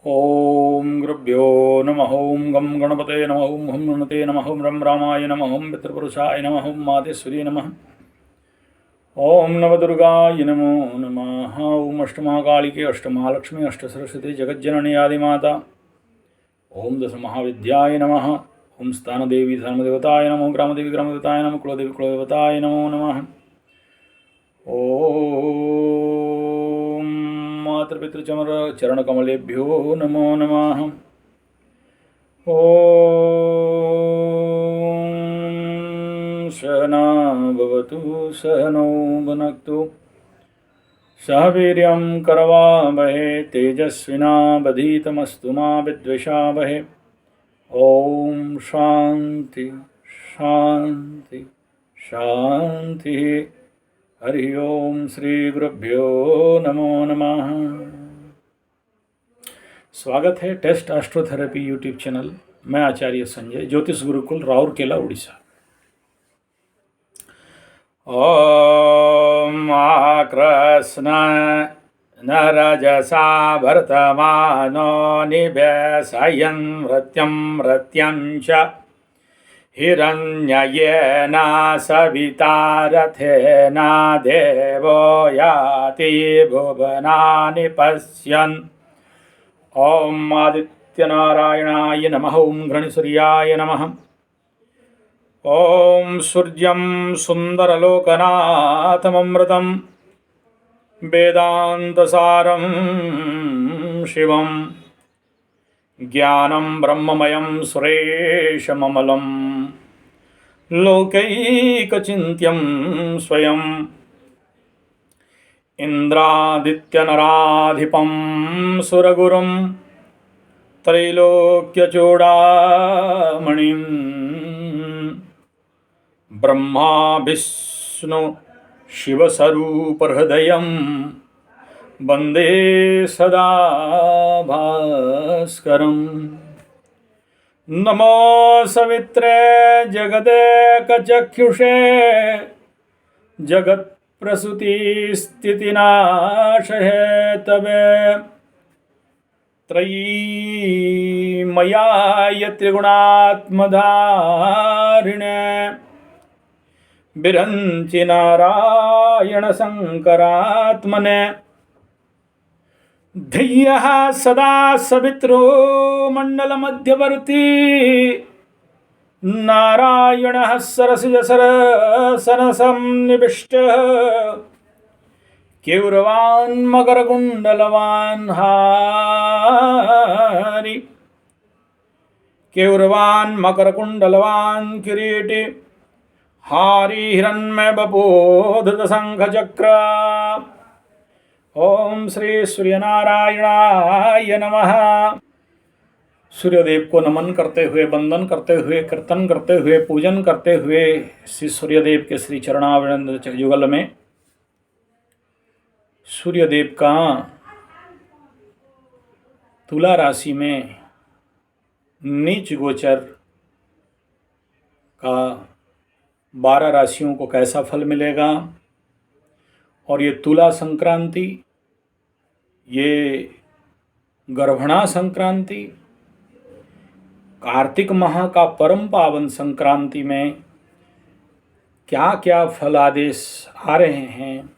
ओम गुरुभ्यो नमः। ओम गम गणपते नमः। ओम हम गणपते नमः। ओम रम रामाय नमः। ओम पितृपुरुषाय नमः। ओम मातेश्वरी नमः। ओम नवदुर्गाय नमो नमः। ओम अष्टमहाकालिके अष्टमहालक्ष्मी अष्टसरस्वती जगज्जननी आदिमाता। ओम दशमहाविद्याय नमः। ओम स्थानदेवी धर्मदेवताय नमः। ग्रामदेवी ग्रामदेवताय नमः। कुलदेवी कुलदेवताय नमो नमः। ओम मातृपितृचमर चरणकमलेभ्यो नमो नमः। ओम सहना भवतु सहनौ भुनक्तु सह वीर्यं करवावहै तेजस्विनावधीतमस्तु मा विद्विषावहै। ओम शांति शांति शांति। हरि ओम श्री गुरुभ्यो नमो नमः। स्वागत है टेस्ट एस्ट्रोथेरेपी यूट्यूब चैनल। मैं आचार्य संजय, ज्योतिष गुरुकुल राउरकेला उड़ीसा। ओम कृष्ण न रजसा वर्तमानो निवेशयन् मृत्यं च हिरण्ययेन सविता रथेन देवो याति भुवनानि पश्यन्। ओम आदित्यनारायणाय नमः। ओम घृणसूर्याय नमः। ओम सूर्यं सुन्दरलोकनाथममृतं वेदान्तसारं शिवं ज्ञानं ब्रह्ममयं सुरेशममलं लोकैकचिन्त्यं स्वयं इन्द्रादित्यनराधिपं सुरगुरुं त्रैलोक्यचूडामणिं ब्रह्मा विष्णु शिवस्वरूपहृदयं वन्दे सदा भास्करम्। नमो सवित्रे जगदेकचक्षुषे जगत्प्रसूतिस्थितिनाशहे तवे त्रयीमयाय त्रिगुणात्मधारिणे बिरंचि नारायण शंकरात्मने धैर्यः सदा सवित्रो मंडल मध्यवर्ती नारायणः सरसिजसरसनसं निविष्टः केयूरवान् मकरकुण्डलवान् हारी केयूरवान् मकरकुण्डलवान् किरीटी हारी हिरण्मय बपोधृत शंख चक्र। ओम श्री सूर्यनारायणाय नमः। सूर्यदेव को नमन करते हुए, वंदन करते हुए, कीर्तन करते हुए, पूजन करते हुए श्री सूर्यदेव के श्री चरणारविंद युगल में सूर्यदेव का तुला राशि में नीच गोचर का 12 राशियों को कैसा फल मिलेगा, और ये तुला संक्रांति, ये गर्भणा संक्रांति, कार्तिक माह का परम पावन संक्रांति में क्या क्या फल आदेश आ रहे हैं,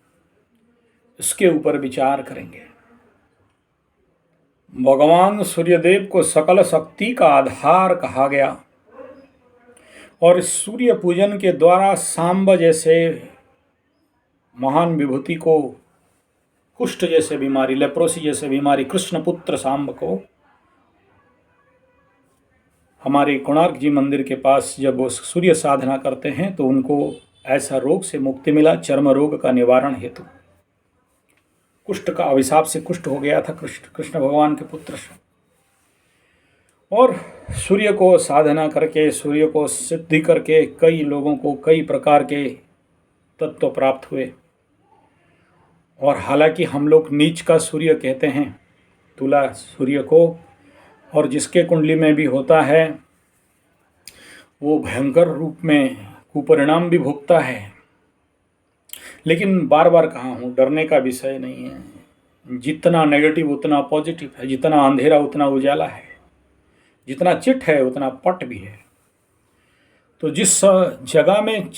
इसके ऊपर विचार करेंगे। भगवान सूर्यदेव को सकल शक्ति का आधार कहा गया, और इस सूर्य पूजन के द्वारा सांब जैसे महान विभूति को, कुष्ठ जैसे बीमारी, लेप्रोसी जैसे बीमारी, कृष्ण पुत्र सांब को हमारे कोणार्क जी मंदिर के पास जब वो सूर्य साधना करते हैं तो उनको ऐसा रोग से मुक्ति मिला, चर्म रोग का निवारण हेतु। कुष्ठ का अभिशाप से कुष्ठ हो गया था कृष्ण भगवान के पुत्र से, और सूर्य को साधना करके, सूर्य को सिद्धि करके कई लोगों को कई प्रकार के तत्व प्राप्त हुए। और हालांकि हम लोग नीच का सूर्य कहते हैं तुला सूर्य को, और जिसके कुंडली में भी होता है वो भयंकर रूप में कुपरिणाम भी भोगता है। लेकिन बार बार कहा हूँ, डरने का विषय नहीं है। जितना नेगेटिव उतना पॉजिटिव है, जितना अंधेरा उतना उजाला है, जितना चिट है उतना पट भी है। तो जिस जगह में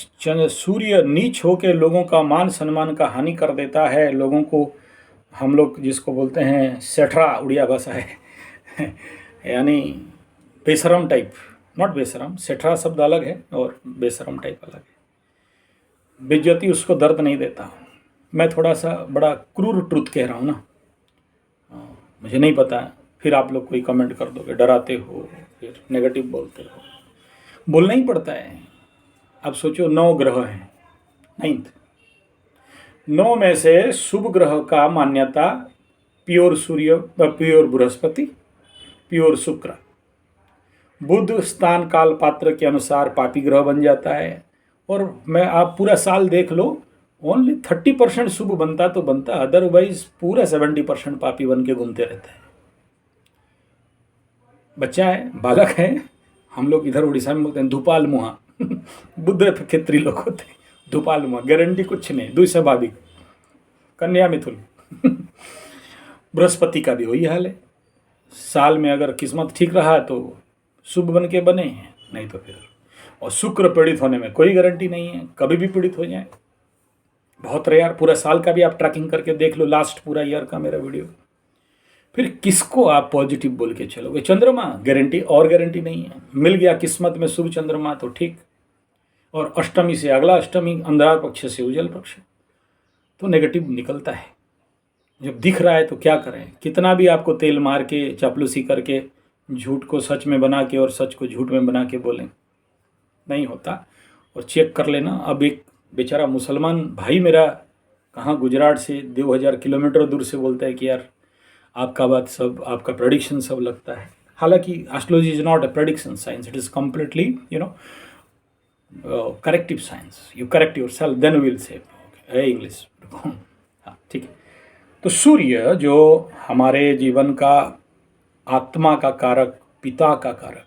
सूर्य नीच होकर लोगों का मान सम्मान का हानि कर देता है, लोगों को, हम लोग जिसको बोलते हैं सेठरा, उड़िया भाषा है यानी बेशरम टाइप, नॉट बेशरम, सेठरा शब्द अलग है और बेशरम टाइप अलग है। बेइज्जती उसको दर्द नहीं देता। मैं थोड़ा सा बड़ा क्रूर ट्रुथ कह रहा हूँ ना, मुझे नहीं पता, फिर आप लोग कोई कमेंट कर दोगे, डराते हो, फिर नेगेटिव बोलते हो। बोलना ही पड़ता है। अब सोचो 9 ग्रह हैं, 9th 9 में से शुभ ग्रह का मान्यता प्योर सूर्य, प्योर बृहस्पति, प्योर शुक्र। बुध स्थान काल पात्र के अनुसार पापी ग्रह बन जाता है। और मैं, आप पूरा साल देख लो, ओनली 30% शुभ बनता तो बनता, अदरवाइज पूरा 70% पापी बन के घूमते रहता है। बच्चा है, बालक है, हम लोग इधर उड़ीसा में बोलते हैं धुपाल मुहा बुद्ध क्षेत्रीय लोग होते हैं, धुपाल मुहा, गारंटी कुछ नहीं, द्विस्वाभाविक, कन्या मिथुन बृहस्पति का भी वही हाल है। साल में अगर किस्मत ठीक रहा तो शुभ बन के बने हैं, नहीं तो फिर। और शुक्र पीड़ित होने में कोई गारंटी नहीं है, कभी भी पीड़ित हो जाए, बहुत रेयर। पूरा साल का भी आप ट्रैकिंग करके देख लो, लास्ट पूरा ईयर का मेरा वीडियो। फिर किसको आप पॉजिटिव बोल के चलोगे? चंद्रमा, गारंटी और गारंटी नहीं है। मिल गया किस्मत में शुभ चंद्रमा तो ठीक, और अष्टमी से अगला अष्टमी, अंधकार पक्ष से उज्जवल पक्ष, तो नेगेटिव निकलता है। जब दिख रहा है तो क्या करें? कितना भी आपको तेल मार के, चापलूसी करके, झूठ को सच में बना के और सच को झूठ में बना के बोलें, नहीं होता। और चेक कर लेना। अब एक बेचारा मुसलमान भाई मेरा कहाँ गुजरात से 2000 किलोमीटर दूर से बोलता है कि यार आपका बात सब, आपका प्रेडिक्शन सब लगता है। हालांकि astrology is not a prediction science, it is completely corrective science. You correct yourself then will say English हाँ ठीक है। तो सूर्य जो हमारे जीवन का आत्मा का कारक, पिता का कारक,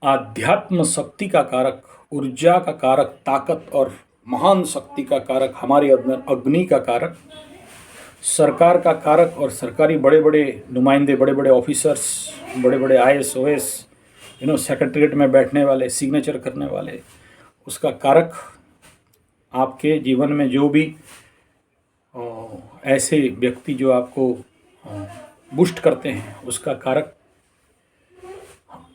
आध्यात्म शक्ति का कारक, ऊर्जा का कारक, ताकत और महान शक्ति का कारक, हमारे अंदर अग्नि का कारक, सरकार का कारक और सरकारी बड़े बड़े नुमाइंदे, बड़े बड़े ऑफिसर्स, बड़े बड़े IAS OS, सेक्रेटरीट में बैठने वाले, सिग्नेचर करने वाले, उसका कारक, आपके जीवन में जो भी ऐसे व्यक्ति जो आपको बूस्ट करते हैं, उसका कारक।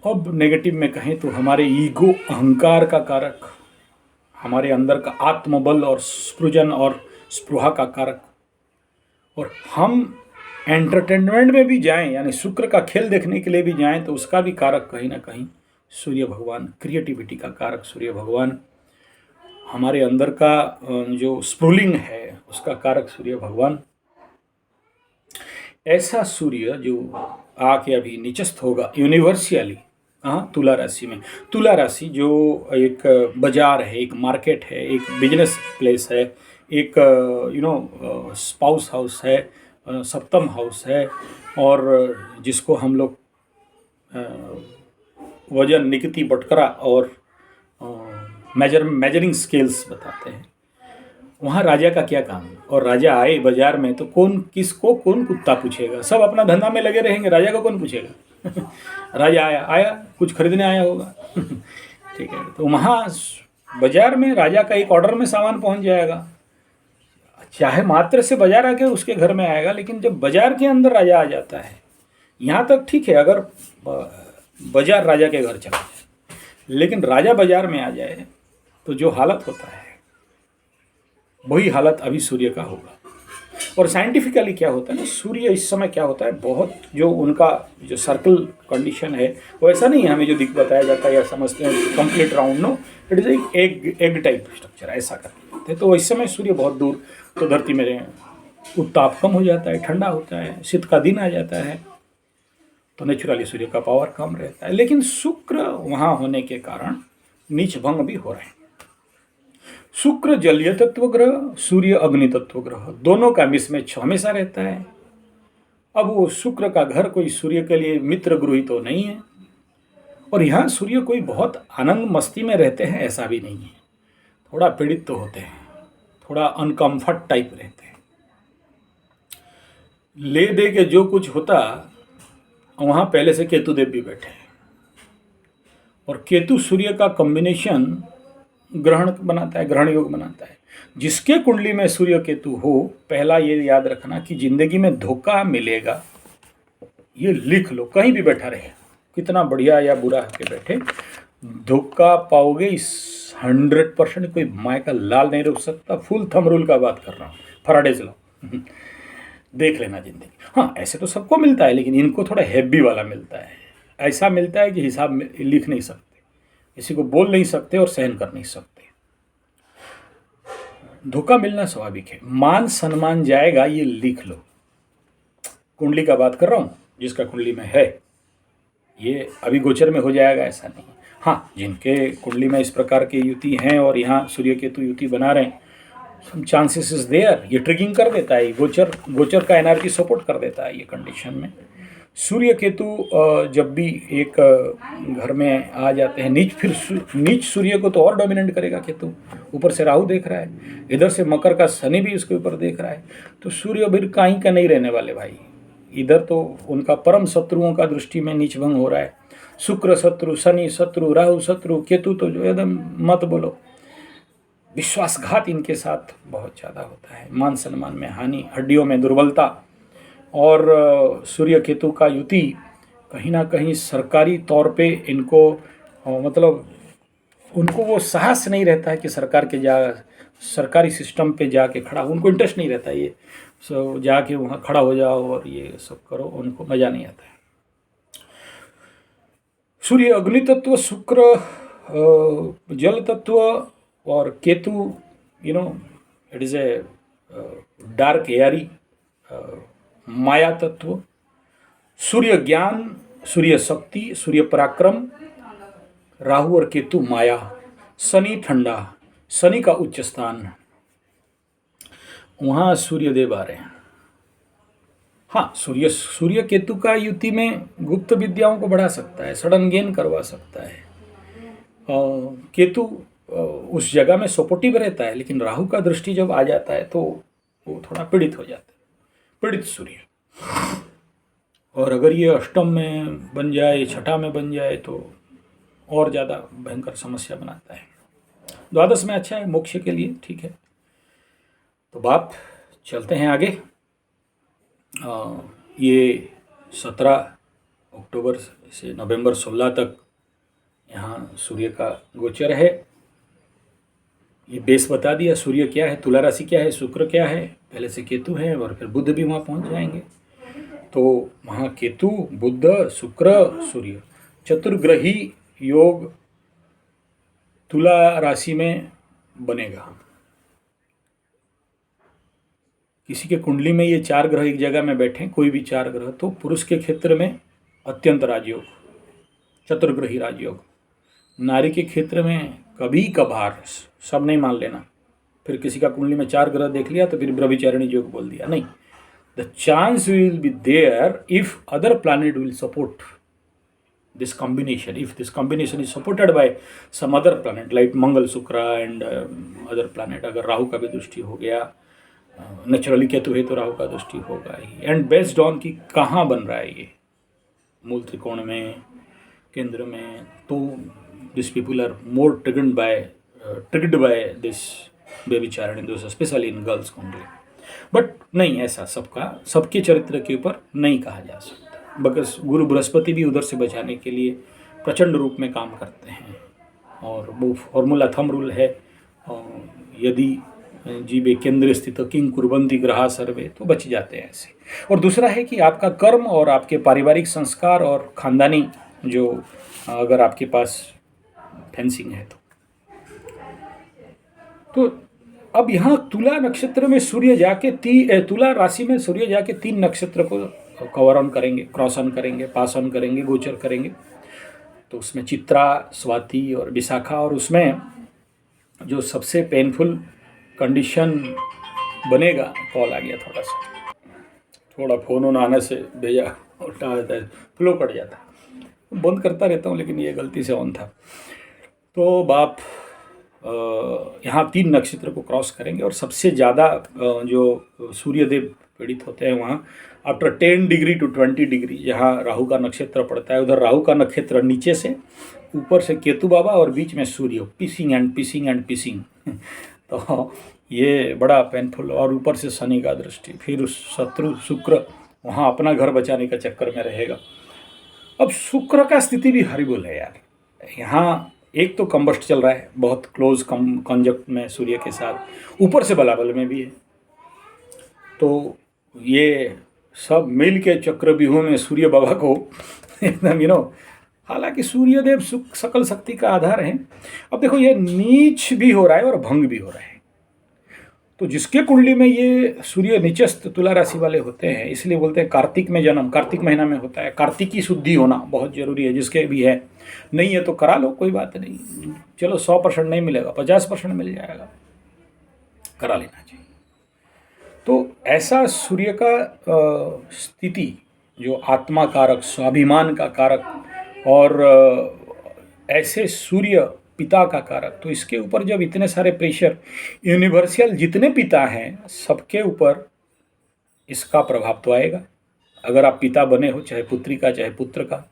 अब नेगेटिव में कहें तो हमारे ईगो, अहंकार का कारक, हमारे अंदर का आत्मबल और स्पृजन और स्पृहा का कारक। और हम एंटरटेनमेंट में भी जाएं, यानी शुक्र का खेल देखने के लिए भी जाएं, तो उसका भी कारक कहीं ना कहीं सूर्य भगवान, क्रिएटिविटी का कारक सूर्य भगवान, हमारे अंदर का जो स्प्रूलिंग है उसका कारक सूर्य भगवान। ऐसा सूर्य जो आके अभी निचस्त होगा यूनिवर्सली, कहाँ? तुला राशि में। तुला राशि जो एक बाजार है, एक मार्केट है, एक बिजनेस प्लेस है, एक स्पाउस हाउस है, सप्तम हाउस है, और जिसको हम लोग वजन, निकती, बटकरा और मेजरिंग स्केल्स बताते हैं। वहाँ राजा का क्या काम? और राजा आए बाजार में तो कौन कुत्ता पूछेगा? सब अपना धंधा में लगे रहेंगे, राजा को कौन पूछेगा? राजा आया कुछ खरीदने आया होगा ठीक है। तो वहाँ बाजार में राजा का एक ऑर्डर में सामान पहुँच जाएगा, चाहे मात्र से बाजार आके उसके घर में आएगा। लेकिन जब बाजार के अंदर राजा आ जाता है, यहाँ तक ठीक है अगर बाजार राजा के घर चला जाए, लेकिन राजा बाजार में आ जाए तो जो हालत होता है वही हालत अभी सूर्य का होगा। और साइंटिफिकली क्या होता है ना, सूर्य इस समय क्या होता है, बहुत जो उनका जो सर्कल कंडीशन है वो ऐसा नहीं है हमें जो दिख बताया जाता है या समझते हैं complete round, no, it is egg type structure, ऐसा करते हैं। तो इस समय सूर्य बहुत दूर, तो धरती में उत्ताप कम हो जाता है, ठंडा होता है, शीत का दिन आ जाता है, तो नेचुरली सूर्य का पावर कम रहता है। लेकिन शुक्र वहाँ होने के कारण नीच भंग भी हो रहे हैं। शुक्र जलीय तत्व ग्रह, सूर्य अग्नि तत्व ग्रह, दोनों का मिसमैच हमेशा रहता है। अब वो शुक्र का घर कोई सूर्य के लिए मित्र गृही तो नहीं है, और यहाँ सूर्य कोई बहुत आनंद मस्ती में रहते हैं ऐसा भी नहीं है, थोड़ा पीड़ित तो होते हैं, थोड़ा अनकम्फर्ट टाइप रहते हैं। ले दे के जो कुछ होता, वहाँ पहले से केतुदेव भी बैठे हैं। और केतु सूर्य का कॉम्बिनेशन ग्रहण बनाता है, ग्रहण योग बनाता है। जिसके कुंडली में सूर्य केतु हो, पहला ये याद रखना कि जिंदगी में धोखा मिलेगा। ये लिख लो, कहीं भी बैठा रहे, कितना बढ़िया या बुरा होके बैठे, धोखा पाओगे। इस 100%। कोई माय का लाल नहीं रुक सकता। फुल थंब रूल का बात कर रहा हूँ, फैराडेज लॉ। देख लेना जिंदगी। हाँ, ऐसे तो सबको मिलता है, लेकिन इनको थोड़ा हैवी वाला मिलता है। ऐसा मिलता है कि हिसाब में लिख नहीं सकते, किसी को बोल नहीं सकते और सहन कर नहीं सकते। धोखा मिलना स्वाभाविक है, मान सम्मान जाएगा, ये लिख लो। कुंडली का बात कर रहा हूँ, जिसका कुंडली में है, ये अभी गोचर में हो जाएगा ऐसा नहीं। हाँ, जिनके कुंडली में इस प्रकार की युति हैं और यहाँ सूर्य केतु युति बना रहे हैं, सम चांसेस इज देयर। ये ट्रिगिंग कर देता है, गोचर का एनर्जी सपोर्ट कर देता है ये कंडीशन में। सूर्य केतु जब भी एक घर में आ जाते हैं नीच, फिर नीच सूर्य को तो और डोमिनेट करेगा केतु। ऊपर से राहु देख रहा है, इधर से मकर का शनि भी उसके ऊपर देख रहा है, तो सूर्य भी कहीं का नहीं रहने वाले भाई। इधर तो उनका परम शत्रुओं का दृष्टि में नीच भंग हो रहा है। शुक्र शत्रु, शनि शत्रु, राहु शत्रु, केतु तो जो एकदम मत बोलो। विश्वासघात इनके साथ बहुत ज़्यादा होता है, मान सम्मान में हानि, हड्डियों में दुर्बलता। और सूर्य केतु का युति कहीं ना कहीं सरकारी तौर पे इनको मतलब उनको वो साहस नहीं रहता है कि सरकारी सिस्टम पे जाके खड़ा, उनको इंटरेस्ट नहीं रहता है ये जाके वहाँ खड़ा हो जाओ और ये सब करो, उनको मज़ा नहीं आता है। सूर्य अग्नि तत्व, शुक्र जल तत्व और Ketu it is a dark airy माया तत्व। सूर्य ज्ञान, सूर्य शक्ति, सूर्य पराक्रम, राहु और केतु माया, शनि ठंडा, शनि का उच्च स्थान, वहाँ सूर्यदेव आ रहे हैं। हाँ, सूर्य केतु का युति में गुप्त विद्याओं को बढ़ा सकता है, सडन गेन करवा सकता है। केतु उस जगह में सपोर्टिव रहता है, लेकिन राहु का दृष्टि जब आ जाता है तो वो थोड़ा पीड़ित हो जाता है, पीड़ित सूर्य। और अगर ये अष्टम में बन जाए, छठा में बन जाए तो और ज़्यादा भयंकर समस्या बनाता है। द्वादश में अच्छा है मोक्ष के लिए, ठीक है। तो बाप चलते हैं आगे। ये 17 अक्टूबर से नवंबर 16 तक यहाँ सूर्य का गोचर है। ये बेस बता दिया, सूर्य क्या है, तुला राशि क्या है, शुक्र क्या है, पहले से केतु है और फिर बुध भी वहाँ पहुँच जाएंगे। तो वहाँ केतु, बुध, शुक्र, सूर्य, चतुर्ग्रही योग तुला राशि में बनेगा। किसी के कुंडली में ये 4 ग्रह एक जगह में बैठे, कोई भी 4 ग्रह, तो पुरुष के क्षेत्र में अत्यंत राजयोग, चतुर्ग्रही राजयोग। नारी के क्षेत्र में कभी कभार, सब नहीं मान लेना। फिर किसी का कुंडली में 4 ग्रह देख लिया तो फिर ब्रह्मचारिणी योग बोल दिया, नहीं। The chance will be there if other planet will support this combination. If this combination is supported by some other planet like मंगल, शुक्र and other planet, अगर राहु का भी दृष्टि हो गया, नेचुरली केतु है तो राहु का दृष्टि होगा ही। एंड बेस्ड ऑन कि कहाँ बन रहा है ये, मूल त्रिकोण में, केंद्र में, तो this people are more triggered by this vyabhicharini dosh, specially in girls kundli. But नहीं, ऐसा सबके चरित्र के ऊपर नहीं कहा जा सकता। बगस गुरु बृहस्पति भी उधर से बचाने के लिए प्रचंड रूप में काम करते हैं। और वो फॉर्मूला थंब रूल है, यदि जीवे केंद्र स्थित किंग कुर्वन्ति ग्रहा सर्वे, तो बच जाते हैं ऐसे। और दूसरा है कि आपका कर्म और आपके पारिवारिक संस्कार और खानदानी जो, अगर आपके पास फेंसिंग है तो अब यहाँ तुला नक्षत्र में सूर्य जाके तुला राशि में सूर्य जाके 3 नक्षत्र को कवर ऑन करेंगे, क्रॉस ऑन करेंगे, पास ऑन करेंगे, गोचर करेंगे। तो उसमें चित्रा, स्वाति और विशाखा, और उसमें जो सबसे पेनफुल कंडीशन बनेगा, कॉल आ गया थोड़ा फोन आने से भेजा, उल्टा जाता है, फ्लो कट जाता, बंद करता रहता हूँ, लेकिन ये गलती से ऑन था। तो बाप यहाँ 3 नक्षत्र को क्रॉस करेंगे और सबसे ज़्यादा जो सूर्यदेव पीड़ित होते हैं वहाँ आफ्टर 10 डिग्री टू 20 डिग्री जहाँ राहु का नक्षत्र पड़ता है, उधर राहु का नक्षत्र नीचे से, ऊपर से केतु बाबा और बीच में सूर्य, पीसिंग एंड पीसिंग एंड पीसिंग तो ये बड़ा पेनफुल। और ऊपर से शनि का दृष्टि, फिर उस शत्रु शुक्र वहाँ अपना घर बचाने का चक्कर में रहेगा। अब शुक्र का स्थिति भी हरिबुल है यार। यहाँ एक तो कंबस्ट चल रहा है, बहुत क्लोज कंजक्ट में सूर्य के साथ, ऊपर से बलाबल में भी है। तो ये सब मिल के चक्रव्यूह में सूर्य बाबा को एकदम हालांकि सूर्यदेव सकल शक्ति का आधार है। अब देखो ये नीच भी हो रहा है और भंग भी हो रहा है। तो जिसके कुंडली में ये सूर्य नीचस्थ तुला राशि वाले होते हैं, इसलिए बोलते हैं कार्तिक में जन्म, कार्तिक महीना में होता है, कार्तिक की शुद्धि होना बहुत जरूरी है। जिसके भी है, नहीं है तो करा लो, कोई बात नहीं, चलो 100% नहीं मिलेगा, 50% मिल जाएगा, करा लेना चाहिए। तो ऐसा सूर्य का स्थिति जो आत्मा कारक, स्वाभिमान का कारक और ऐसे सूर्य पिता का कारक, तो इसके ऊपर जब इतने सारे प्रेशर, यूनिवर्सल जितने पिता हैं सबके ऊपर इसका प्रभाव तो आएगा। अगर आप पिता बने हो, चाहे पुत्री का चाहे पुत्र का,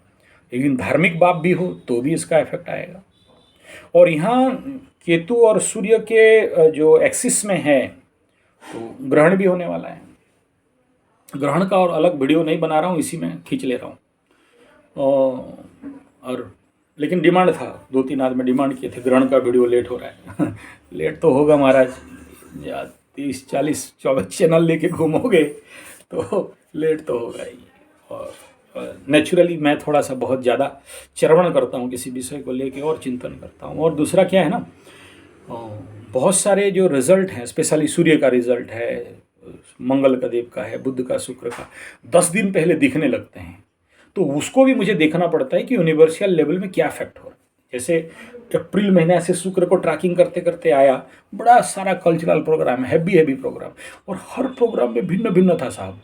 लेकिन धार्मिक बाप भी हो तो भी इसका इफेक्ट आएगा। और यहाँ केतु और सूर्य के जो एक्सिस में है तो ग्रहण भी होने वाला है। ग्रहण का और अलग वीडियो नहीं बना रहा हूँ, इसी में खींच ले रहा हूँ। और लेकिन डिमांड था, 2-3 आदमी डिमांड किए थे ग्रहण का वीडियो, लेट हो रहा है लेट तो होगा महाराज, 30-40-24 चैनल लेके घूमोगे तो लेट तो होगा ही। और नेचुरली मैं थोड़ा सा बहुत ज़्यादा श्रवण करता हूँ किसी विषय को लेके और चिंतन करता हूँ। और दूसरा क्या है ना, बहुत सारे जो रिजल्ट हैं, स्पेशली सूर्य का रिजल्ट है, मंगल का, देव का है, बुध का, शुक्र का, 10 दिन पहले दिखने लगते हैं। तो उसको भी मुझे देखना पड़ता है कि यूनिवर्सल लेवल में क्या इफेक्ट हो रहा है। जैसे अप्रैल महीने से शुक्र को ट्रैकिंग करते करते आया, बड़ा सारा कल्चरल प्रोग्राम, हैवी प्रोग्राम, और हर प्रोग्राम में भिन्न भिन्न था साहब।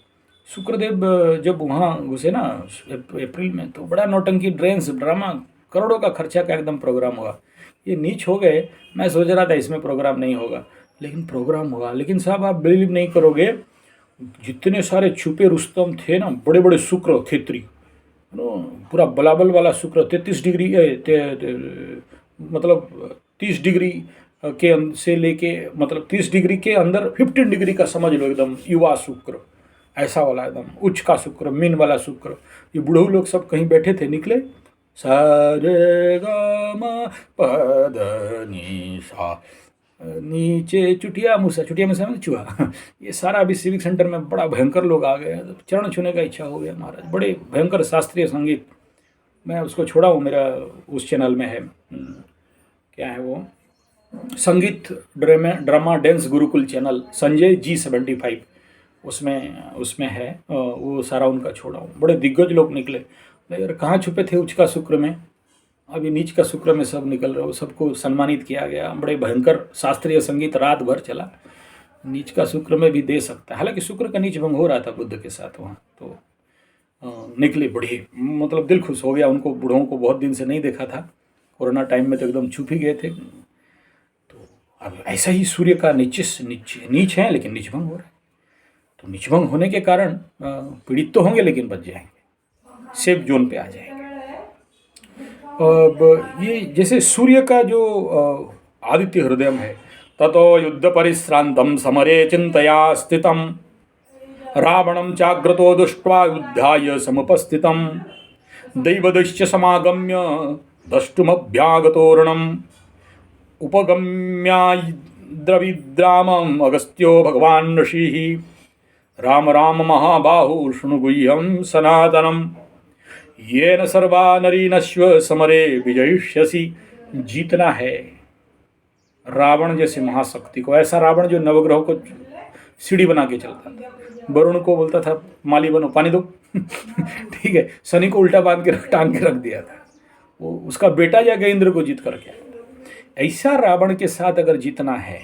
शुक्रदेव जब वहाँ घुसे ना अप्रैल में, तो बड़ा नौटंकी, ड्रेन्स, ड्रामा, करोड़ों का खर्चा का एकदम प्रोग्राम हुआ। ये नीच हो गए, मैं सोच रहा था इसमें प्रोग्राम नहीं होगा, लेकिन प्रोग्राम हुआ। लेकिन साहब आप बिलीव नहीं करोगे, जितने सारे छुपे रुस्तम थे ना, बड़े बड़े शुक्र खेत्री, पूरा बलाबल वाला शुक्र, 33 डिग्री मतलब 30 डिग्री के से लेके, मतलब 30 डिग्री के अंदर 15 डिग्री का समझ लो, एकदम युवा शुक्र, ऐसा वाला एकदम उच्च का शुक्र, मीन वाला शुक्र। ये बूढ़े लोग सब कहीं बैठे थे, निकले, सारे ग म पद नि सा, नीचे चुटिया मूसा में चुहा ये सारा अभी सिविक सेंटर में बड़ा भयंकर लोग आ गए, चरण छूने का इच्छा हो गया महाराज। बड़े भयंकर शास्त्रीय संगीत, मैं उसको छोड़ा हूँ, मेरा उस चैनल में है, क्या है वो, संगीत drama dance Gurukul channel, Sanjay G75, उसमें है, वो सारा उनका छोड़ा हूँ। बड़े दिग्गज लोग निकले, यार कहाँ छुपे थे उच्च का शुक्र में, अभी नीच का शुक्र में सब निकल रहे हो, सबको सम्मानित किया गया। बड़े भयंकर शास्त्रीय संगीत रात भर चला, नीच का शुक्र में भी दे सकता है। हालांकि शुक्र का नीच भंग हो रहा था बुद्ध के साथ वहाँ, तो निकले बड़े, मतलब दिल खुश हो गया उनको, बूढ़ों को बहुत दिन से नहीं देखा था, कोरोना टाइम में तो एकदम छुप ही गए थे। तो अब ऐसा ही सूर्य का नीच है, लेकिन नीच भंग हो रहा है। तो नीच भंग होने के कारण पीड़ित तो होंगे, लेकिन बच जाएंगे, सेफ जोन पे आ जाएंगे। अब ये जैसे सूर्य का जो आदित्य हृदय है, ततो युद्ध परिश्रांतम समरे चिंतया स्थितम रावणं चाग्रतो दृष्ट्वा युद्धाय समुपस्थितं दैवदैश्च समागम्य द्रष्टुमभ्यागतोरणम् उपगम्याद्रविद्रामम् अगस्त्यो भगवान् ऋषिः राम राम महाबाहु शृणु गुह्यं सनातनम् येन सर्वा नरी नश्व समरे विजयिष्यसि। जीतना है रावण जैसे महाशक्ति को, ऐसा रावण जो नवग्रहों को सीढ़ी बना के चलता था, वरुण को बोलता था माली बनो, पानी दो ठीक है, शनि को उल्टा बांध के टांग के रख दिया था, वो उसका बेटा जाके इंद्र को जीत करके आया था। ऐसा रावण के साथ अगर जीतना है,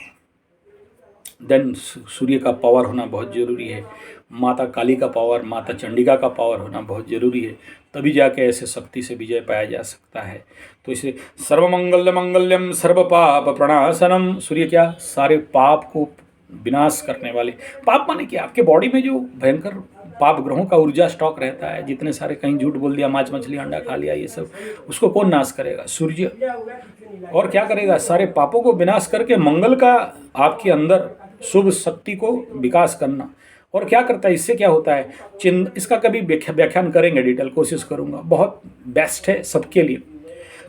देन सूर्य का पावर होना बहुत जरूरी है, माता काली का पावर, माता चंडिका का पावर होना बहुत जरूरी है, तभी जाके ऐसे शक्ति से विजय पाया जा सकता है। तो इसे सर्वमंगल मंगल्यम सर्व पाप प्रणाशनम, सूर्य क्या, सारे पाप को विनाश करने वाले। पाप माने क्या, आपके बॉडी में जो भयंकर पाप ग्रहों का ऊर्जा स्टॉक रहता है। जितने सारे कहीं झूठ बोल दिया, मांस मछली अंडा खा लिया, ये सब उसको कौन नाश करेगा? सूर्य। और क्या करेगा? सारे पापों को विनाश करके मंगल का आपके अंदर शुभ शक्ति को विकास करना। और क्या करता है, इससे क्या होता है? इसका कभी व्याख्यान करेंगे, डिटेल कोशिश करूंगा, बहुत बेस्ट है सबके लिए।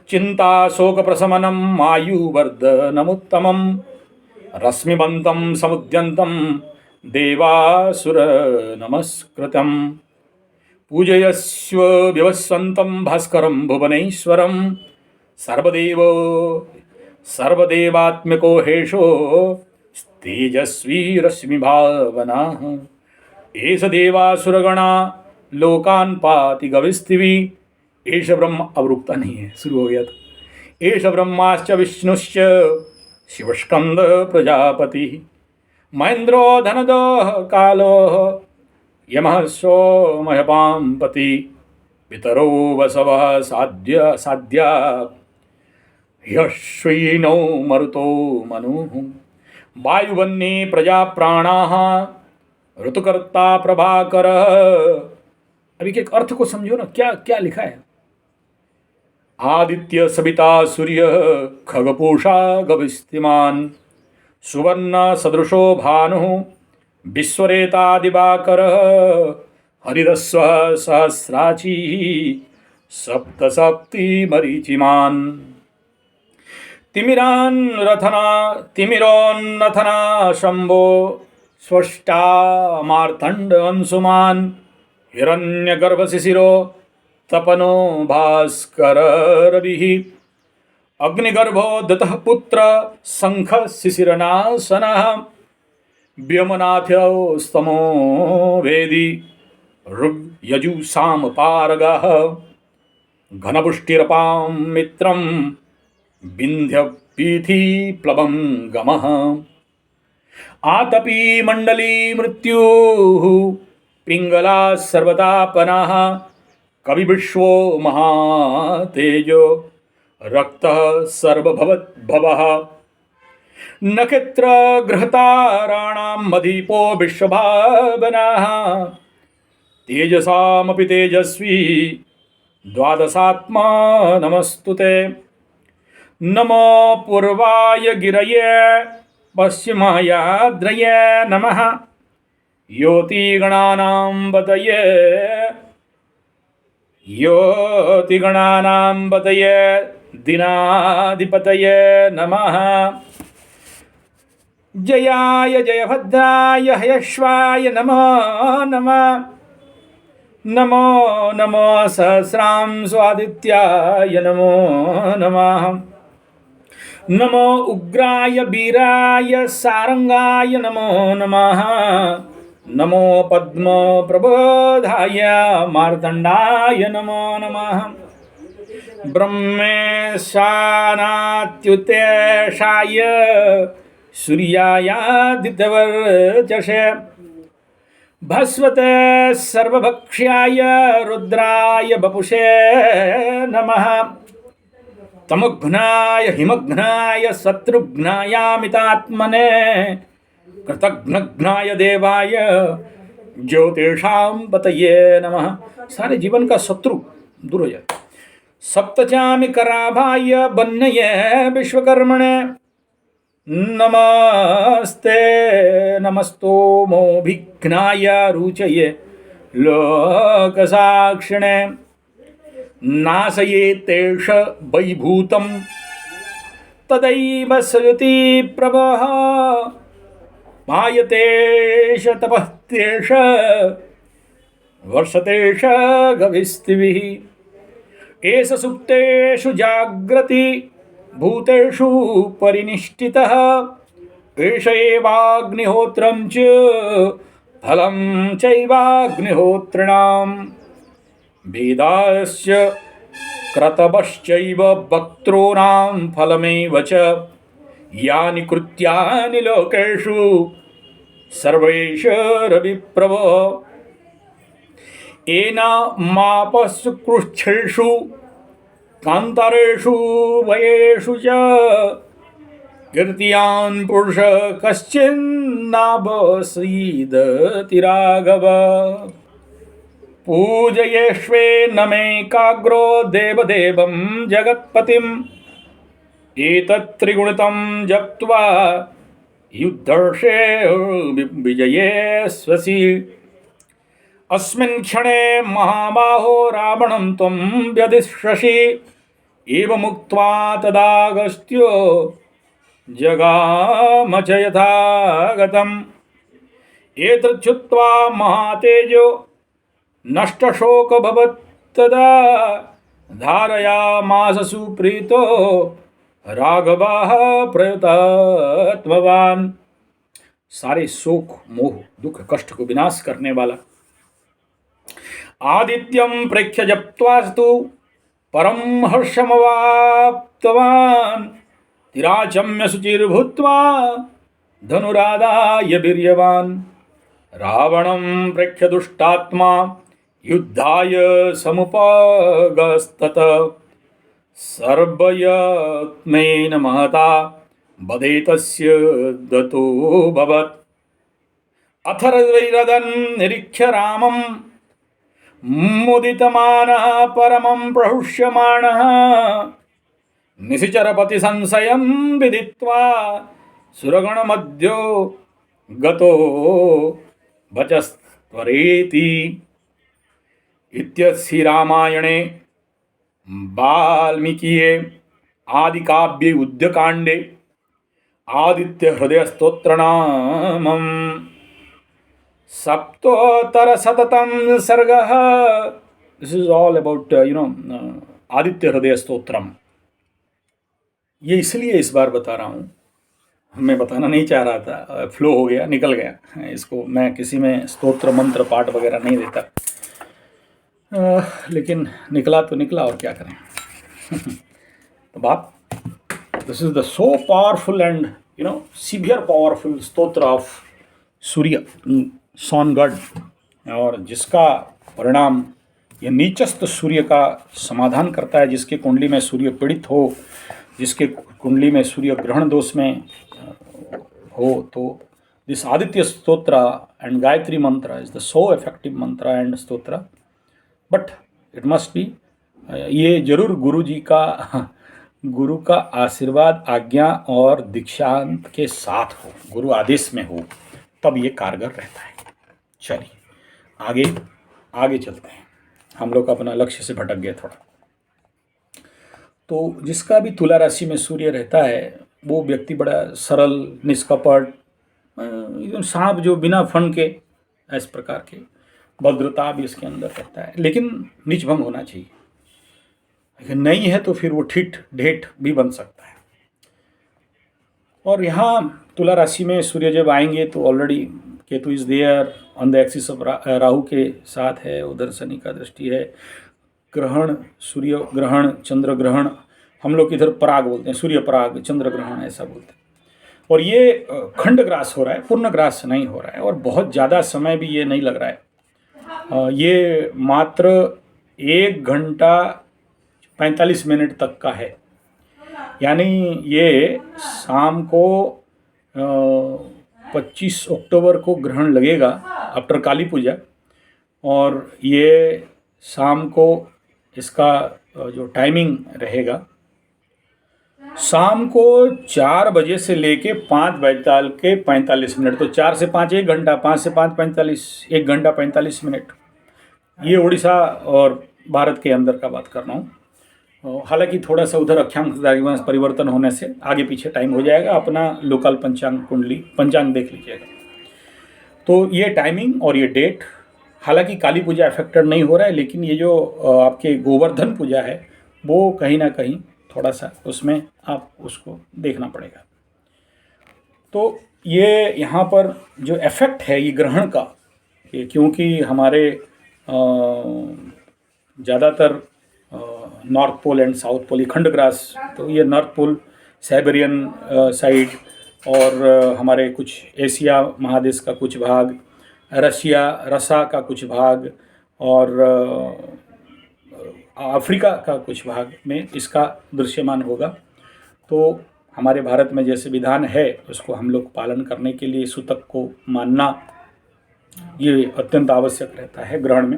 चिंता शोक प्रशमनम आयुवर्धनमुत्तमम रश्मिवंतम समुद्यंतम देवासुर नमस्कृतम पूजयस्व विवस्वंतम भास्करम भुवनेश्वरम सर्वदेव सर्वदेवात्मको हेशो तेजस्वी रश्मि भावना एष देवासुरगणा लोकान् पाति गविस्तिवि एष ब्रह्म। अब रुकता नहीं है, शुरू हो गया था। एष ब्रह्माश्च विष्णुश्च शिवस्कंद प्रजापति महेंद्रो धनदः कालो यमः सोमयपाम्पति पितरो वसवः साध्या ह्यश्विनो मरुतो मनुः वायुवन्ये प्रजा प्राणाः ऋतुकर्ता प्रभाकर। अभी के अर्थ को समझो ना, क्या क्या लिखा है। आदित्य सविता सूर्य खगपूषा गविस्तिमान सुवर्ण सदृशो भानु विश्वरेता दिवाकर हरिदस्व सहस्राची सप्तसप्ति मरीचिमान तिमिरोन्नथना शंभो स्वस्था मार्तंड अंशुमान हिरण्यगर्भशिशिरो तपनो भास्कर रविः अग्निगर्भो दतः पुत्र शंख शिशिरनाशनः व्योमनाथ्यो स्तमो वेदी ऋग् यजु साम पारगः घनपुष्टिरपां मित्रं विंध्य पीथि प्लवं गमः आतपी मंडली मृत्यु पिंगला सर्वतापनाः कवि विश्वो महातेजो रक्त सर्वभवद्भवः नक्षत्र ग्रहताराणां मदीपो विश्वभावनाः तेजसामपि तेजस्वी द्वादशात्मा नमस्तुते नमो पूर्वाय गिरये पश्चिमायाद्रये नमः योतिगणानां बतये दिनाधिपतये नमः जयाय जयभद्राय हयश्वाय नमो नमः नमो नमो सहस्रांशादित्याय नमो नमः नमो उग्राय वीराय सारंगाय नमो नमः नमो पद्म प्रबोधाय मार्तंडाय नमो नमः ब्रह्मेशानात्युतेशाय सूर्यायादित्यवर्चसे भस्वते सर्वभक्ष्याय रुद्राय बपुषे नमः तमघ्नाय हिमघ्नाय शत्रुघ्नायामितात्मने कृतघ्नघ्नाय देवाय ज्योतिषां पतये नमः। सारे जीवन का शत्रु दूर हो जाए। सप्तचामि कराभाय बन्नये विश्वकर्मणे नमस्ते नमस्तोमोभिघ्नाय रुचये लोकसाक्षिणे नाशयेतेष वैभूतं तदैव सयति प्रभः मायतेष तपस्तेष वर्षतेष गविस्तिभिः एष सुप्तेषु जाग्रति भूतेषु परिनिष्ठितः एष एवाग्निहोत्रं च फलं चैवाग्निहोत्रिणाम् वेदास्य क्रतवश्चैव वक्तॄणां फलमेव च यानि कृत्यानि लोकेषु सर्वेश रविप्रभो एनामापस्सु कृच्छ्रेषु कान्तारेषु वयेषु च कीर्त्यान् पुरुष कश्चिन्नावसीदति राघव। पूजयेष्वे न मे काग्रो देवदेवं जगत्पतिम् एतत्त्रिगुणितं जप्त्वा युद्धर्षे विजयेष्वसि। अस्मिन् क्षणे महाबाहो रावणं त्वं व्यधिष्यसि। एवमुक्त्वा तदागस्त्यो जगाम च यथागतम्। एतच्छ्रुत्वा महातेजो नष्टशोकभवत् तदा धारयामास सुप्रीतो राघवः प्रयतात्मवान्। सारे शोक मोह दुख कष्ट को विनाश करने वाला आदित्यं प्रेक्ष्य जप्त्वास्तु परम हर्षमवाप्तवान्। तिराचम्य शुचिर्भूत्वा धनुरादाय वीर्यवान्। रावणं प्रेक्ष्य दुष्टात्मा युद्धाय समुपगस्तत। सर्वयत्नेन महता वधे तस्य दतोऽभवत्। अथर्वैरदन् निरीक्ष्य रामं मुदितमानः परमं प्रहुष्यमाणः। निशिचरपति संशयं विदित्वा सुरगणमध्यो गतो वचस्त्वरेति। इत्यस्य रामायणे वाल्मीकिये आदिकाव्ये उद्यकाण्डे आदित्य हृदय स्तोत्र नामं सप्तोत्तरशततम सर्गः। This is all about Aditya हृदय स्तोत्रम। ये इसलिए इस बार बता रहा हूँ, मैं बताना नहीं चाह रहा था, फ्लो हो गया, निकल गया। इसको मैं किसी में स्तोत्र मंत्र पाठ वगैरह नहीं देता, लेकिन निकला तो निकला, और क्या करें। तो बात, this is the so powerful and severe powerful स्तोत्र ऑफ सूर्य, सन गॉड, और जिसका परिणाम ये नीचस्थ सूर्य का समाधान करता है। जिसके कुंडली में सूर्य पीड़ित हो, जिसके कुंडली में सूर्य ग्रहण दोष में हो, तो दिस आदित्य स्तोत्र एंड गायत्री मंत्र इज द सो इफेक्टिव मंत्र एंड स्तोत्र। बट इट मस्ट बी, ये जरूर गुरु का आशीर्वाद, आज्ञा और दीक्षांत के साथ हो, गुरु आदेश में हो, तब ये कारगर रहता है। चलिए आगे चलते हैं, हम लोग अपना लक्ष्य से भटक गए थोड़ा। तो जिसका भी तुला राशि में सूर्य रहता है वो व्यक्ति बड़ा सरल, निष्कपट, सांप जो बिना फन के, इस प्रकार के भद्रता भी इसके अंदर रहता है। लेकिन निजभंग होना चाहिए, अगर नहीं है तो फिर वो ठिठ ढेठ भी बन सकता है। और यहाँ तुला राशि में सूर्य जब आएंगे तो already Ketu is there on the axis of Rahu के साथ है, उधर शनि का दृष्टि है, ग्रहण, सूर्य ग्रहण, चंद्र ग्रहण, हम लोग इधर पराग बोलते हैं, सूर्य पराग, चंद्र ग्रहण ऐसा बोलते हैं। और ये खंड ग्रास हो रहा है, पूर्ण ग्रास नहीं हो रहा है, और बहुत ज़्यादा समय भी ये नहीं लग रहा है। ये मात्र 1 घंटा 45 मिनट तक का है, यानी ये शाम को 25 अक्टूबर को ग्रहण लगेगा आफ्टर काली पूजा, और ये शाम को इसका जो टाइमिंग रहेगा, शाम को 4 बजे से लेके 5 बजे के 45 मिनट। तो 4 से 5 1 घंटा, 5 से 5 45, 1 घंटा 45 मिनट। ये उड़ीसा और भारत के अंदर का बात कर रहा हूँ। हालांकि थोड़ा सा उधर अक्षांश परिवर्तन होने से आगे पीछे टाइम हो जाएगा, अपना लोकल पंचांग कुंडली पंचांग देख लीजिएगा। तो ये टाइमिंग और ये डेट, हालांकि काली पूजा अफेक्टेड नहीं हो रहा है, लेकिन ये जो आपके गोवर्धन पूजा है वो कहीं ना कहीं थोड़ा सा उसमें आप उसको देखना पड़ेगा। तो ये यहाँ पर जो इफेक्ट है ये ग्रहण का, ये क्योंकि हमारे ज़्यादातर north pole and south pole, ये खंड ग्रास, तो ये नॉर्थ पोल, साइबेरियन साइड, और हमारे कुछ एशिया महादेश का कुछ भाग, रसा का कुछ भाग, और अफ्रीका का कुछ भाग में इसका दृश्यमान होगा। तो हमारे भारत में जैसे विधान है उसको हम लोग पालन करने के लिए सूतक को मानना ये अत्यंत आवश्यक रहता है ग्रहण में।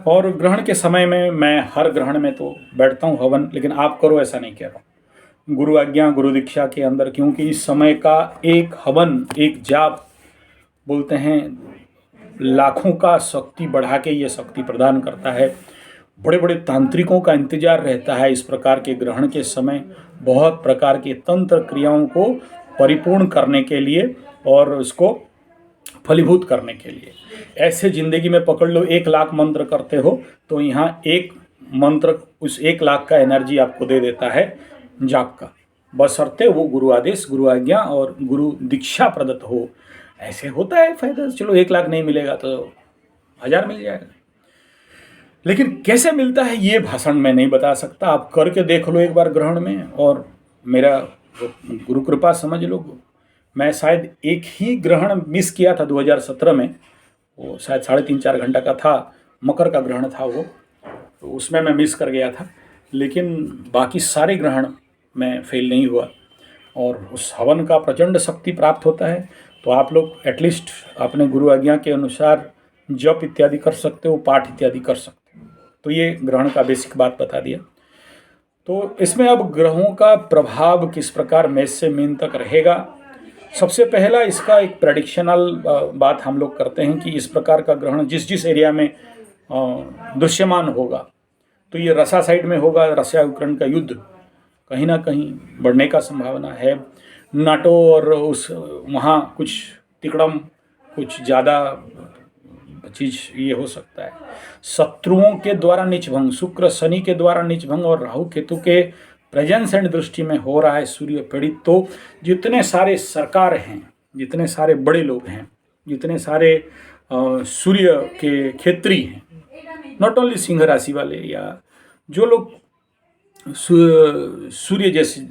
और ग्रहण के समय में मैं हर ग्रहण में तो बैठता हूँ हवन, लेकिन आप करो ऐसा नहीं कह रहा हूँ। गुरु आज्ञा गुरु दीक्षा के अंदर, क्योंकि इस समय का एक हवन, एक जाप बोलते हैं लाखों का शक्ति बढ़ा के ये शक्ति प्रदान करता है। बड़े बड़े तांत्रिकों का इंतजार रहता है इस प्रकार के ग्रहण के समय बहुत प्रकार के तंत्र क्रियाओं को परिपूर्ण करने के लिए और उसको फलीभूत करने के लिए। ऐसे जिंदगी में पकड़ लो 1,00,000 मंत्र करते हो तो यहाँ एक मंत्र उस 1,00,000 का एनर्जी आपको दे देता है जाप का, बशर्ते वो गुरु आदेश गुरु आज्ञा और गुरु दीक्षा प्रदत्त हो। ऐसे होता है फायदा, चलो 1,00,000 नहीं मिलेगा तो 1,000 मिल जाएगा। लेकिन कैसे मिलता है ये भाषण में नहीं बता सकता, आप करके देख लो एक बार ग्रहण में। और मेरा गुरु कृपा समझ लो, मैं शायद एक ही ग्रहण मिस किया था 2017 में, वो शायद 3.5-4 घंटा का था, मकर का ग्रहण था वो, तो उसमें मैं मिस कर गया था। लेकिन बाकी सारे ग्रहण में फेल नहीं हुआ और उस हवन का प्रचंड शक्ति प्राप्त होता है। तो आप लोग एटलीस्ट अपने गुरु आज्ञा के अनुसार जप इत्यादि कर सकते हो, पाठ इत्यादि कर सकते हो। तो ये ग्रहण का बेसिक बात बता दिया। तो इसमें अब ग्रहों का प्रभाव किस प्रकार मेष से मीन तक रहेगा। सबसे पहला इसका एक प्रेडिक्शनल बात हम लोग करते हैं कि इस प्रकार का ग्रहण जिस जिस एरिया में दृश्यमान होगा, तो ये रसा साइड में होगा, रशिया यूक्रेन का युद्ध कहीं ना कहीं बढ़ने का संभावना है। नाटो और उस वहाँ कुछ तिकड़म कुछ ज़्यादा चीज़ ये हो सकता है। शत्रुओं के द्वारा निचभंग, शुक्र शनि के द्वारा निचभंग और राहु केतु के प्रेजेंस एंड दृष्टि में हो रहा है सूर्य पीड़ित। तो जितने सारे सरकार हैं, जितने सारे बड़े लोग हैं, जितने सारे सूर्य के क्षेत्री हैं, नॉट ओनली सिंह राशि वाले या जो लोग सूर्य जैसे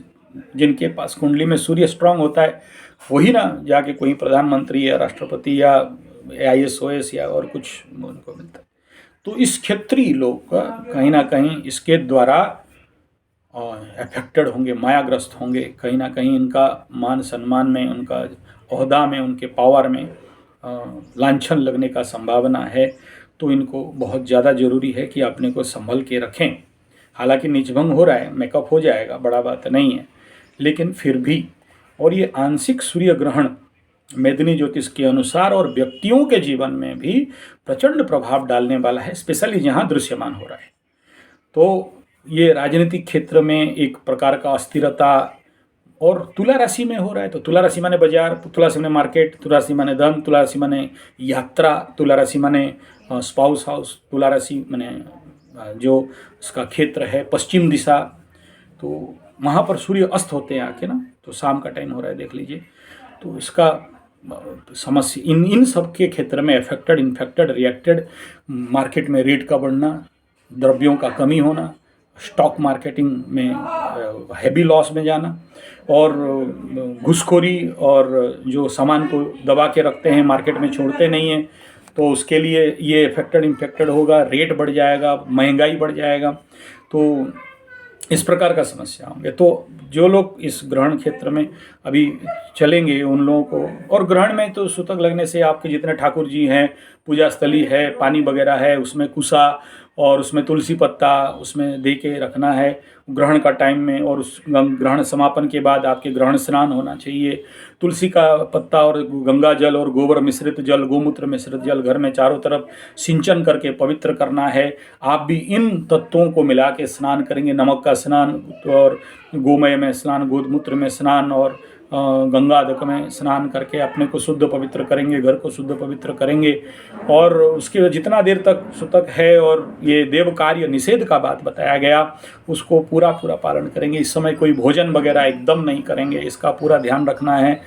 जिनके पास कुंडली में सूर्य स्ट्रांग होता है, वही ना जाके कोई प्रधानमंत्री या राष्ट्रपति या IAS या और कुछ उनको मिलता है। तो इस क्षेत्रीय लोग का कहीं ना कहीं इसके द्वारा अफेक्टेड होंगे, मायाग्रस्त होंगे, कहीं ना कहीं इनका मान सम्मान में, उनका ओहदा में, उनके पावर में लांछन लगने का संभावना है। तो इनको बहुत ज़्यादा ज़रूरी है कि अपने को संभल के रखें। हालांकि निचभंग हो रहा है, मेकअप हो जाएगा, बड़ा बात नहीं है, लेकिन फिर भी। और ये आंशिक सूर्य ग्रहण मेदिनी ज्योतिष के अनुसार और व्यक्तियों के जीवन में भी प्रचंड प्रभाव डालने वाला है, स्पेशली जहाँ दृश्यमान हो रहा है। तो ये राजनीतिक क्षेत्र में एक प्रकार का अस्थिरता, और तुला राशि में हो रहा है। तो तुला राशि माने बाजार, तुला राशि माने मार्केट, तुला राशि माने धन, तुला राशि माने यात्रा, तुला राशि माने स्पाउस हाउस, तुला राशि माने जो उसका क्षेत्र है पश्चिम दिशा। तो वहाँ पर सूर्य अस्त होते हैं आके ना, तो शाम का टाइम हो रहा है, देख लीजिए। तो इसका समस्या इन सब के क्षेत्र में अफेक्टेड, इन्फेक्टेड, रिएक्टेड, मार्केट में रेट का बढ़ना, द्रव्यों का कमी होना, स्टॉक मार्केटिंग में हैवी लॉस में जाना, और घूसखोरी, और जो सामान को दबा के रखते हैं मार्केट में छोड़ते नहीं हैं, तो उसके लिए ये अफेक्टेड इन्फेक्टेड होगा, रेट बढ़ जाएगा, महंगाई बढ़ जाएगा। तो इस प्रकार का समस्या होंगे। तो जो लोग इस ग्रहण क्षेत्र में अभी चलेंगे उन लोगों को, और ग्रहण में तो सूतक लगने से आपके जितने ठाकुर जी हैं, पूजा स्थली है, पानी वगैरह है, उसमें कुसा और उसमें तुलसी पत्ता उसमें दे के रखना है ग्रहण का टाइम में। और उस ग्रहण समापन के बाद आपके ग्रहण स्नान होना चाहिए। तुलसी का पत्ता और गंगा जल और गोबर मिश्रित जल, गोमूत्र मिश्रित जल घर में चारों तरफ सिंचन करके पवित्र करना है। आप भी इन तत्वों को मिला के स्नान करेंगे, नमक का स्नान और गोमय में स्नान, गोमूत्र में स्नान और गंगादक में स्नान करके अपने को शुद्ध पवित्र करेंगे, घर को शुद्ध पवित्र करेंगे। और उसके जितना देर तक सूतक है और ये देव कार्य निषेध का बात बताया गया, उसको पूरा पालन करेंगे। इस समय कोई भोजन वगैरह एकदम नहीं करेंगे, इसका पूरा ध्यान रखना है।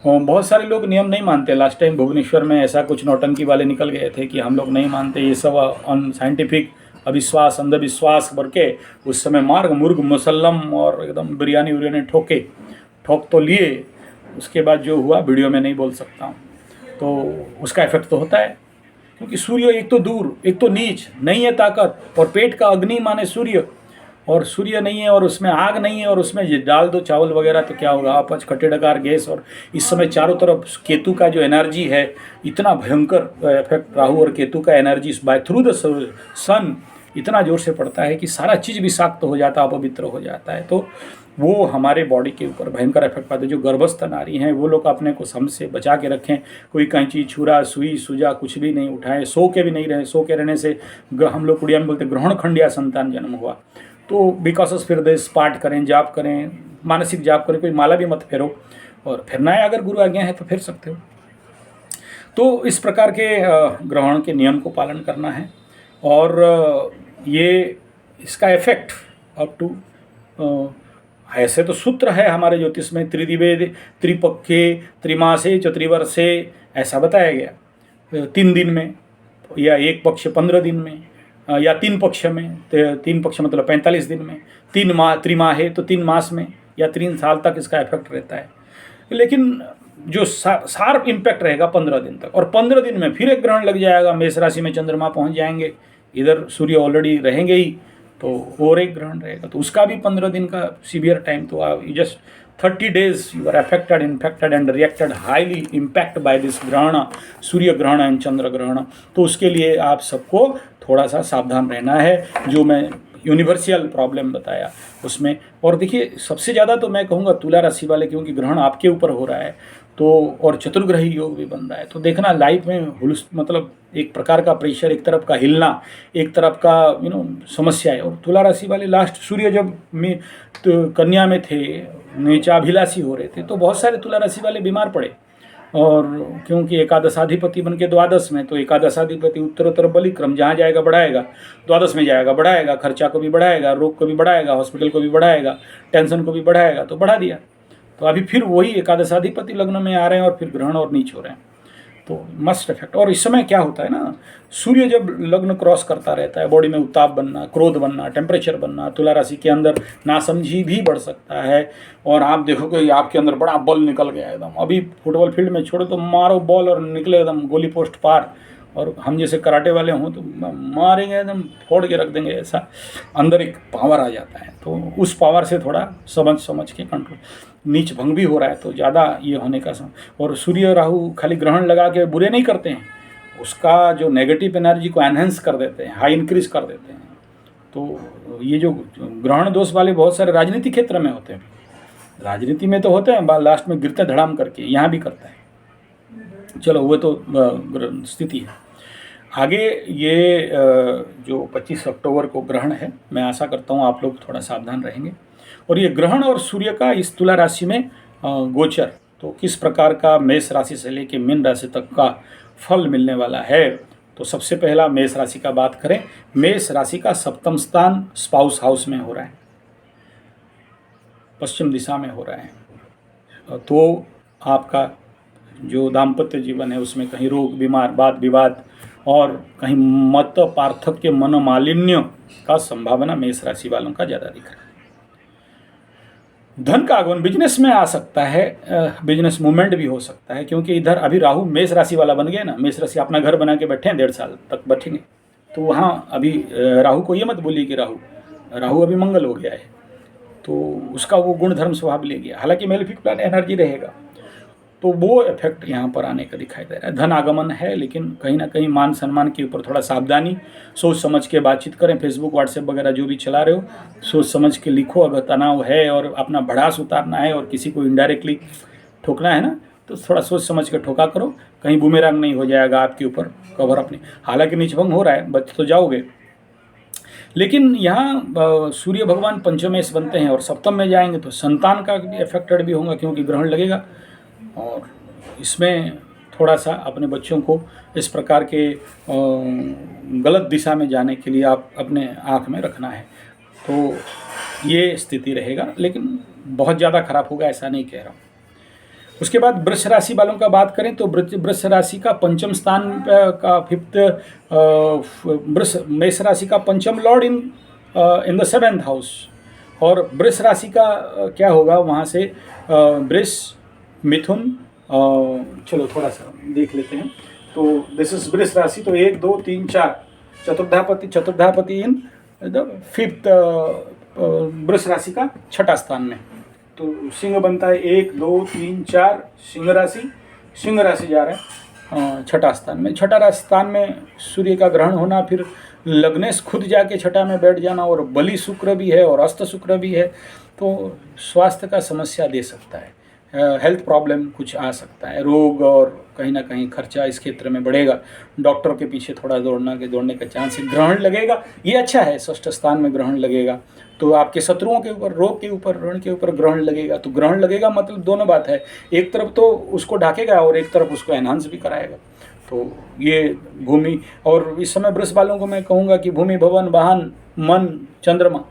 बहुत सारे लोग नियम नहीं मानते। लास्ट टाइम भुवनेश्वर में ऐसा कुछ नौटंकी वाले निकल गए थे कि हम लोग नहीं मानते, ये सब अनसाइंटिफिक अविश्वास, अंधविश्वास करके उस समय मार्ग मुर्ग मुसल्लम और एकदम बिरयानी उरियानी ठोक तो लिए। उसके बाद जो हुआ वीडियो में नहीं बोल सकता हूँ। तो उसका इफेक्ट तो होता है, क्योंकि सूर्य एक तो दूर, एक तो नीच, नहीं है ताकत, और पेट का अग्नि माने सूर्य। और सूर्य नहीं है और उसमें आग नहीं है और उसमें ये डाल दो चावल वगैरह तो क्या होगा, अपच खट्टेडकार गैस। और इस समय चारों तरफ केतु का जो एनर्जी है, इतना भयंकर इफेक्ट राहु और केतु का एनर्जी बाय थ्रू द सन इतना जोर से पड़ता है कि सारा चीज़ विषाक्त हो जाता है, अपवित्र हो जाता है। तो वो हमारे बॉडी के ऊपर भयंकर इफेक्ट पाते हैं। जो गर्भस्थ नारी हैं वो लोग अपने को हमसे बचा के रखें, कोई कैंची छुरा सुई सुजा कुछ भी नहीं उठाएं, सो के भी नहीं रहें। सो के रहने से हम लोग उड़िया में बोलते हैं ग्रहण खंड या संतान जन्म हुआ। तो बिकॉज फिर देश पाठ करें, जाप करें, मानसिक जाप करें, कोई माला भी मत फेरो, और फिरना है अगर गुरु आज्ञा है तो फिर सकते हो। तो इस प्रकार के ग्रहण के नियम को पालन करना है। और ये इसका इफेक्ट अप टू ऐसे तो सूत्र है हमारे ज्योतिष में, त्रिदिवे त्रिपक्षे त्रिमासे चतुर्वर्षे ऐसा बताया गया। 3 दिन में या एक पक्ष 15 दिन में या 3 पक्ष में, 3 पक्ष मतलब 45 दिन में, 3 माह त्रिमाहे तो 3 मास में या 3 साल तक इसका इफेक्ट रहता है। लेकिन जो शार्प इम्पैक्ट रहेगा 15 दिन तक, और 15 दिन में फिर एक ग्रहण लग जाएगा, मेष राशि में चंद्रमा पहुंच जाएंगे, इधर सूर्य ऑलरेडी रहेंगे ही, तो और एक ग्रहण रहेगा, तो उसका भी 15 दिन का सीवियर टाइम। तो just 30 days you are affected, infected and reacted highly impact by this ग्रहण, सूर्य ग्रहण एंड चंद्र ग्रहण। तो उसके लिए आप सबको थोड़ा सा सावधान रहना है, जो मैं यूनिवर्सल प्रॉब्लम बताया उसमें। और देखिए सबसे ज़्यादा तो मैं कहूँगा तुला राशि वाले, क्योंकि ग्रहण आपके ऊपर हो रहा है तो, और चतुर्ग्रही योग भी बन रहा है, तो देखना लाइफ में मतलब एक प्रकार का प्रेशर, एक तरफ का हिलना, एक तरफ का समस्या है। और तुला राशि वाले लास्ट सूर्य जब तो कन्या में थे, नीचाभिलाषी हो रहे थे, तो बहुत सारे तुला राशि वाले बीमार पड़े। और क्योंकि एकादशाधिपति बन के द्वादश में, तो एकादशाधिपति उत्तरोत्तर बलिक्रम जहाँ जाएगा बढ़ाएगा, द्वादश में जाएगा बढ़ाएगा, खर्चा को भी बढ़ाएगा, रोग को भी बढ़ाएगा, हॉस्पिटल को भी बढ़ाएगा, टेंशन को भी बढ़ाएगा, तो बढ़ा दिया। तो अभी फिर वही एकादशाधिपति लग्न में आ रहे हैं और फिर ग्रहण और नीच हो रहे हैं, तो मस्ट इफेक्ट। और इस समय क्या होता है ना, सूर्य जब लग्न क्रॉस करता रहता है, बॉडी में उत्ताप बनना, क्रोध बनना, टेम्परेचर बनना, तुला राशि के अंदर नासमझी भी बढ़ सकता है। और आप देखोगे आपके अंदर बड़ा बल निकल गया एकदम, अभी फुटबॉल फील्ड में छोड़ो तो मारो बॉल और निकले एकदम गोली पोस्ट पार, और हम जैसे कराटे वाले हों तो मारेंगे एकदम फोड़ के रख देंगे, ऐसा अंदर एक पावर आ जाता है। तो उस पावर से थोड़ा समझ के कंट्रोल, नीच भंग भी हो रहा है तो ज़्यादा ये होने का और सूर्य राहु खाली ग्रहण लगा के बुरे नहीं करते हैं, उसका जो नेगेटिव एनर्जी को एनहेंस कर देते हैं, हाई इंक्रीज कर देते हैं। तो ये जो ग्रहण दोष वाले बहुत सारे राजनीतिक क्षेत्र में होते हैं, राजनीति में तो होते हैं, लास्ट में गिरते धड़ाम करके, यहाँ भी करता है। चलो वो तो स्थिति है। आगे ये जो 25 अक्टूबर को ग्रहण है, मैं आशा करता हूँ आप लोग थोड़ा सावधान रहेंगे। और ये ग्रहण और सूर्य का इस तुला राशि में गोचर, तो किस प्रकार का मेष राशि से लेके मीन राशि तक का फल मिलने वाला है। तो सबसे पहला मेष राशि का बात करें, मेष राशि का 7वां स्थान स्पाउस हाउस में हो रहा है, पश्चिम दिशा में हो रहा है। तो आपका जो दाम्पत्य जीवन है उसमें कहीं रोग बीमार वाद विवाद और कहीं मत पार्थक्य मनोमालिन्य का संभावना मेष राशि वालों का ज़्यादा दिख रहा है। धन का आगमन बिजनेस में आ सकता है, बिजनेस मूवमेंट भी हो सकता है, क्योंकि इधर अभी राहु मेष राशि वाला बन गया ना, मेष राशि अपना घर बना के बैठे हैं, 1.5 साल तक बैठेंगे। तो वहाँ अभी राहु को ये मत बोलिए कि राहु अभी मंगल हो गया है, तो उसका वो गुण धर्म स्वभाव ले गया, हालांकि मेलेफिक प्लान एनर्जी रहेगा, तो वो इफेक्ट यहाँ पर आने का दिखाई दे रहा है। धन आगमन है, लेकिन कहीं ना कहीं मान सम्मान के ऊपर थोड़ा सावधानी, सोच समझ के बातचीत करें। फेसबुक व्हाट्सएप वगैरह जो भी चला रहे हो, सोच समझ के लिखो। अगर तनाव है और अपना भड़ास उतारना है और किसी को इनडायरेक्टली ठोकना है ना, तो थोड़ा सोच समझ के ठोका करो, कहीं बूमेरंग नहीं हो जाएगा आपके ऊपर कवर अपने। हालांकि नीचभंग हो रहा है, बच तो जाओगे, लेकिन यहाँ सूर्य भगवान पंचमेश बनते हैं और सप्तम में जाएंगे तो संतान का भी अफेक्टेड भी होगा, क्योंकि ग्रहण लगेगा। और इसमें थोड़ा सा अपने बच्चों को इस प्रकार के गलत दिशा में जाने के लिए आप अपने आँख में रखना है। तो ये स्थिति रहेगा, लेकिन बहुत ज़्यादा खराब होगा ऐसा नहीं कह रहा हूँ। उसके बाद वृष राशि वालों का बात करें तो वृष राशि का 5वां स्थान का 5th मेष राशि का 5th Lord in the 7th house. और वृष राशि का क्या होगा वहाँ से, वृष मिथुन, चलो थोड़ा सा देख लेते हैं। तो दिस इज वृष राशि, तो 1 2 3 4 चतुर्धापति इन द 5th वृष राशि का छठा स्थान में। तो सिंह बनता है 1 2 3 4, सिंह राशि जा रहा है छठा स्थान में। छठा स्थान में सूर्य का ग्रहण होना, फिर लग्नेश खुद जाके छठा में बैठ जाना, और बलि शुक्र भी है और अस्त शुक्र भी है, तो स्वास्थ्य का समस्या दे सकता है, हेल्थ प्रॉब्लम कुछ आ सकता है, रोग और कहीं ना कहीं खर्चा इस क्षेत्र में बढ़ेगा, डॉक्टर के पीछे थोड़ा दौड़ने का चांस है। ग्रहण लगेगा, ये अच्छा है, षष्ठ स्थान में ग्रहण लगेगा तो आपके शत्रुओं के ऊपर, रोग के ऊपर, ऋण के ऊपर ग्रहण लगेगा। तो ग्रहण लगेगा मतलब दोनों बात है, एक तरफ तो उसको ढाकेगा और एक तरफ उसको एनहांस भी कराएगा। तो ये भूमि, और इस समय वृष वालों को मैं कहूँगा कि भूमि, भवन, वाहन, मन, चंद्रमा,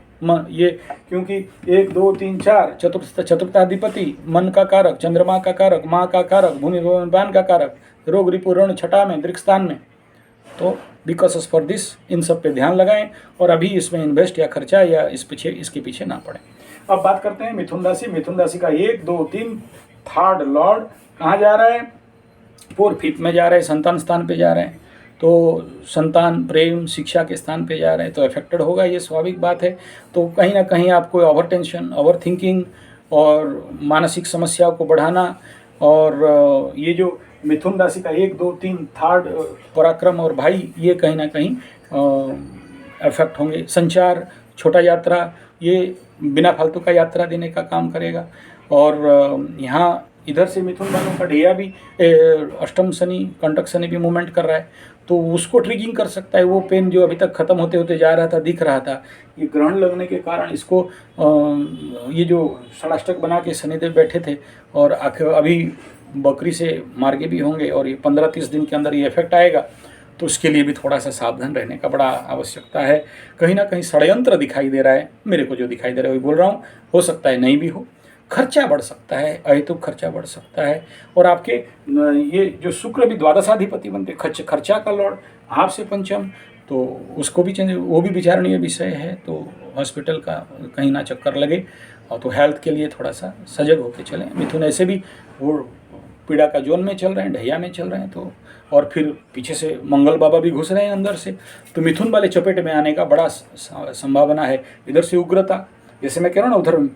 ये क्योंकि 1 2 3 4 चतुर्थाधिपति, मन का कारक, चंद्रमा का कारक, माँ का कारक, भूमि, भवन, वाहन का कारक, रोग, रिपु, ऋण छठा में, दृक्स्थान में। तो बिकॉज फॉर दिस इन सब पे ध्यान लगाएं और अभी इसमें इन्वेस्ट या खर्चा या इसके पीछे ना पड़े। अब बात करते हैं मिथुन राशि। मिथुन राशि का 1 2 3 थर्ड लॉर्ड कहाँ जा रहा है? 4 5 में जा रहे हैं, संतान स्थान पे जा रहे हैं। तो संतान, प्रेम, शिक्षा के स्थान पे जा रहे हैं तो अफेक्टेड होगा, ये स्वाभाविक बात है। तो कहीं ना कहीं आपको ओवर टेंशन, ओवर थिंकिंग और मानसिक समस्याओं को बढ़ाना, और ये जो मिथुन राशि का 1 2 3 थर्ड पराक्रम और भाई, ये कहीं ना कहीं अफेक्ट होंगे। संचार, छोटा यात्रा, ये बिना फालतू का यात्रा देने का काम करेगा। और यहाँ इधर से मिथुन वालों का ढैया भी अष्टम शनि, कंटक शनि भी मूवमेंट कर रहा है, तो उसको ट्रिगिंग कर सकता है। वो पेन जो अभी तक ख़त्म होते होते जा रहा था, दिख रहा था, ये ग्रहण लगने के कारण इसको ये जो षडाष्टक बना के शनिदेव बैठे थे और अभी बकरी से मार्गे भी होंगे, और ये 15-30 दिन के अंदर ये इफेक्ट आएगा। तो उसके लिए भी थोड़ा सा सावधान रहने का बड़ा आवश्यकता है। कहीं ना कहीं षड्यंत्र दिखाई दे रहा है, मेरे को जो दिखाई दे रहा है वही बोल रहा हूँ, हो सकता है नहीं भी हो। खर्चा बढ़ सकता है, अहेतुक खर्चा बढ़ सकता है। और आपके ये जो शुक्र भी द्वादशाधिपति बनते, खर्चा का लॉर्ड, आप से पंचम, तो उसको भी चेंज, वो भी विचारणीय विषय है। तो हॉस्पिटल का कहीं ना चक्कर लगे, और तो हेल्थ के लिए थोड़ा सा सजग होकर चलें। मिथुन ऐसे भी वो पीड़ा का जोन में चल रहे हैं, ढैया में चल रहे हैं, तो और फिर पीछे से मंगल बाबा भी घुस रहे हैं अंदर से, तो मिथुन वाले चपेट में आने का बड़ा संभावना है। इधर से उग्रता, जैसे मैं कह रहा हूँ ना, उधर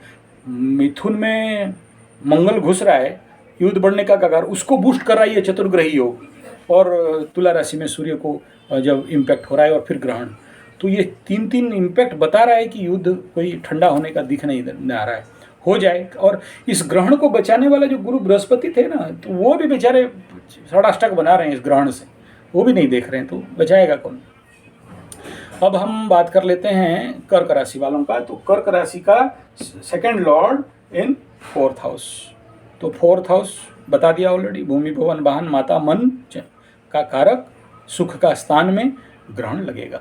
मिथुन में मंगल घुस रहा है, युद्ध बढ़ने का कगार, उसको बूस्ट कर रहा है ये चतुर्ग्रही योग। और तुला राशि में सूर्य को जब इम्पैक्ट हो रहा है और फिर ग्रहण, तो ये 3 इम्पैक्ट बता रहा है कि युद्ध कोई ठंडा होने का दिख नहीं आ रहा है, हो जाए। और इस ग्रहण को बचाने वाला जो गुरु बृहस्पति थे ना, तो वो भी बेचारे षडाष्टक बना रहे हैं इस ग्रहण से, वो भी नहीं देख रहे हैं, तो बचाएगा कौन। अब हम बात कर लेते हैं कर्क राशि वालों का। तो कर्क राशि का सेकंड लॉर्ड इन 4th हाउस, तो 4th हाउस बता दिया ऑलरेडी, भूमि, भवन, वाहन, माता, मन का कारक, सुख का स्थान में ग्रहण लगेगा,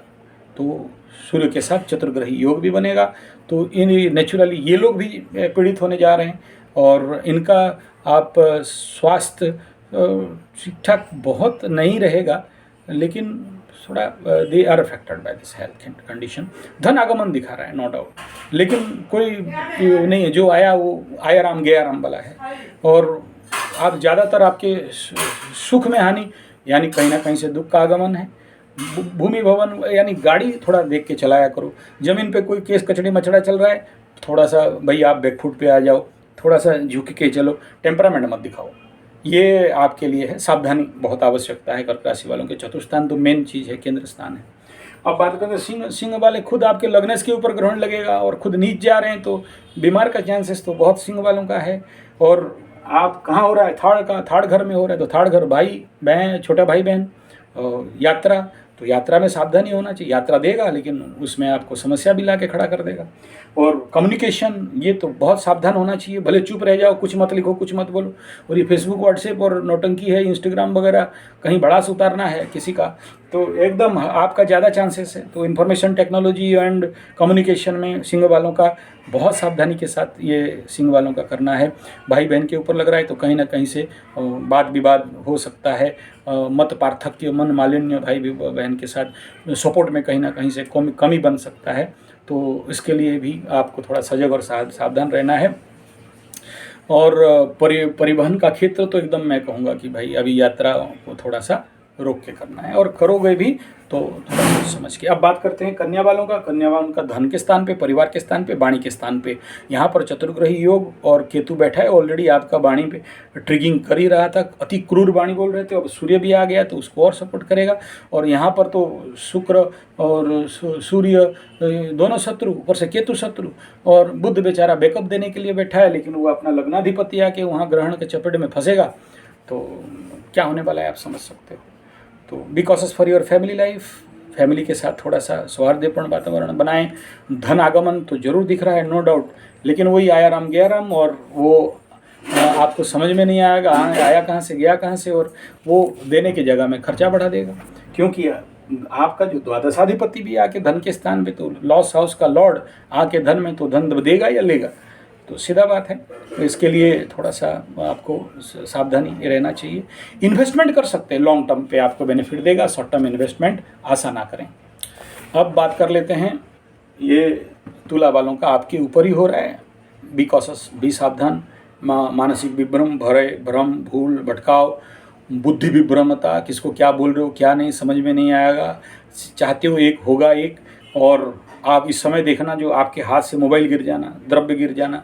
तो सूर्य के साथ चतुर्ग्रही योग भी बनेगा। तो इन नेचुरली ये लोग भी पीड़ित होने जा रहे हैं, और इनका आप स्वास्थ्य ठीक ठाक बहुत नहीं रहेगा, लेकिन थोड़ा they are affected by this health condition. धन आगमन दिखा रहा है, नो डाउट, लेकिन कोई नहीं है, जो आया वो आया राम गया राम वाला है। और आप ज़्यादातर आपके सुख में हानि, यानी कहीं ना कहीं से दुख का आगमन है। भूमि, भवन, यानी गाड़ी थोड़ा देख के चलाया करो। ज़मीन पे कोई केस कचड़ी मचड़ा चल रहा है, थोड़ा सा भाई आप बैकफुट पे आ जाओ, थोड़ा सा झुक के चलो, टेम्परामेंट मत दिखाओ, ये आपके लिए है। सावधानी बहुत आवश्यकता है कर्क राशि वालों के। चतुर्थान तो मेन चीज़ है, केंद्र स्थान है। अब बात करते हैं सिंह वाले, खुद आपके लग्नेश के ऊपर ग्रहण लगेगा और खुद नीच जा रहे हैं, तो बीमार का चांसेस तो बहुत सिंह वालों का है। और आप कहाँ हो रहा है? थर्ड घर में हो रहा है, तो थर्ड घर भाई बहन, छोटा भाई बहन, यात्रा, तो यात्रा में सावधानी होना चाहिए। यात्रा देगा लेकिन उसमें आपको समस्या भी ला के खड़ा कर देगा। और कम्युनिकेशन, ये तो बहुत सावधान होना चाहिए, भले चुप रह जाओ, कुछ मत लिखो, कुछ मत बोलो। और ये फेसबुक, व्हाट्सएप और नौटंकी है, इंस्टाग्राम वगैरह, कहीं भड़ास उतारना है किसी का, तो एकदम आपका ज़्यादा चांसेस है। तो इन्फॉर्मेशन टेक्नोलॉजी एंड कम्युनिकेशन में सिंह वालों का बहुत सावधानी के साथ ये सिंह वालों का करना है। भाई बहन के ऊपर लग रहा है, तो कहीं ना कहीं से वाद विवाद हो सकता है, मत पार्थक्य, मन मालिन्य भाई बहन के साथ, सपोर्ट में कहीं ना कहीं से कमी बन सकता है। तो इसके लिए भी आपको थोड़ा सजग और सावधान रहना है। और परिवहन का क्षेत्र तो एकदम मैं कहूँगा कि भाई अभी यात्रा को थोड़ा सा रोक के करना है, और करोगे भी तो थोड़ा सोच समझ के। अब बात करते हैं कन्या वालों का। कन्या वालों का धन के स्थान पे, परिवार के स्थान पे, वाणी के स्थान पे यहाँ पर चतुर्ग्रही योग और केतु बैठा है। ऑलरेडी आपका वाणी पे ट्रिगिंग कर ही रहा था, अति क्रूर वाणी बोल रहे थे, अब सूर्य भी आ गया तो उसको और सपोर्ट करेगा। और यहाँ पर तो शुक्र और सूर्य दोनों शत्रु, ऊपर से केतु शत्रु, और बुध बेचारा बैकअप देने के लिए बैठा है, लेकिन वो अपना लग्नाधिपति आके वहाँ ग्रहण के चपेट में फंसेगा तो क्या होने वाला है आप समझ सकते हो। तो be cautious for your family life, family के साथ थोड़ा सा सौहार्दपूर्ण वातावरण बनाएं। धन आगमन तो जरूर दिख रहा है, नो डाउट, लेकिन वही आया राम गया राम, और वो आपको समझ में नहीं आएगा आया कहाँ से गया कहाँ से, और वो देने की जगह में खर्चा बढ़ा देगा। क्योंकि आपका जो द्वादशाधिपति भी आके धन के स्थान पे, तो लॉस हाउस का लॉर्ड आके धन में, तो धन देगा या लेगा, तो सीधा बात है। तो इसके लिए थोड़ा सा आपको सावधानी रहना चाहिए। इन्वेस्टमेंट कर सकते हैं, लॉन्ग टर्म पे आपको बेनिफिट देगा, शॉर्ट टर्म इन्वेस्टमेंट आशा ना करें। अब बात कर लेते हैं, ये तुला वालों का आपके ऊपर ही हो रहा है। बी कॉशियस, बी सावधान, मानसिक विभ्रम, भ्रम, भूल, भटकाव, बुद्धि विभ्रमता, किसको क्या बोल रहे हो क्या नहीं समझ में नहीं आएगा, चाहते हो एक होगा एक, और आप इस समय देखना जो आपके हाथ से मोबाइल गिर जाना, द्रव्य गिर जाना,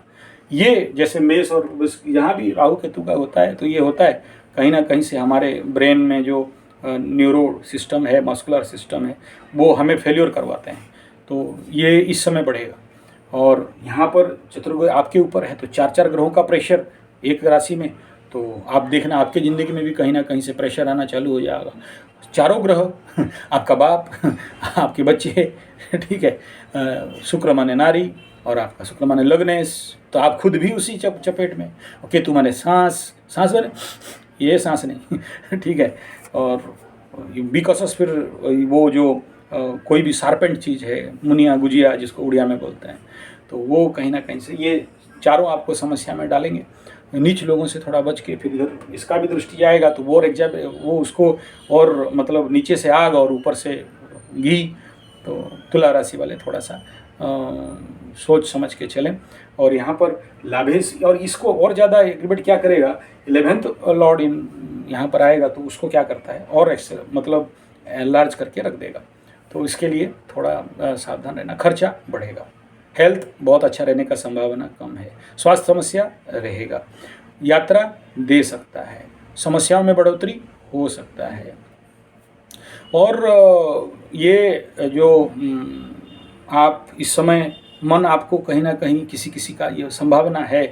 ये जैसे मेष और यहाँ भी राहु केतु का होता है, तो ये होता है कहीं ना कहीं से हमारे ब्रेन में जो न्यूरो सिस्टम है, मस्कुलर सिस्टम है, वो हमें फेल्योर करवाते हैं। तो ये इस समय बढ़ेगा। और यहाँ पर चतुर्ग्रह आपके ऊपर है, तो 4 ग्रहों का प्रेशर एक राशि में, तो आप देखना आपकी ज़िंदगी में भी कहीं ना कहीं से प्रेशर आना चालू हो जाएगा। चारों ग्रह, आपका बाप, आपके बच्चे, ठीक है, शुक्र माने नारी, और आपका शुक्र माने लग्नेश, तो आप खुद भी उसी चपेट में। केतु माने सांस बने, ये सांस नहीं, ठीक है। और बिकॉस फिर वो जो कोई भी शार्पेंट चीज़ है, मुनिया गुजिया जिसको उड़िया में बोलते हैं, तो वो कहीं ना कहीं से ये चारों आपको समस्या में डालेंगे। नीच लोगों से थोड़ा बच के, फिर इधर इसका भी दृष्टि आएगा तो वो उसको और मतलब नीचे से आग और ऊपर से घी। तो तुला राशि वाले थोड़ा सा सोच समझ के चलें। और यहाँ पर लाभेश, और इसको और ज़्यादा एग्रीमेंट क्या करेगा, 11th लॉर्ड यहाँ पर आएगा तो उसको क्या करता है और मतलब लार्ज करके रख देगा। तो इसके लिए थोड़ा सावधान रहना, खर्चा बढ़ेगा। हेल्थ बहुत अच्छा रहने का संभावना कम है, स्वास्थ्य समस्या रहेगा, यात्रा दे सकता है, समस्याओं में बढ़ोतरी हो सकता है। और ये जो आप इस समय मन आपको कहीं ना कहीं किसी का ये संभावना है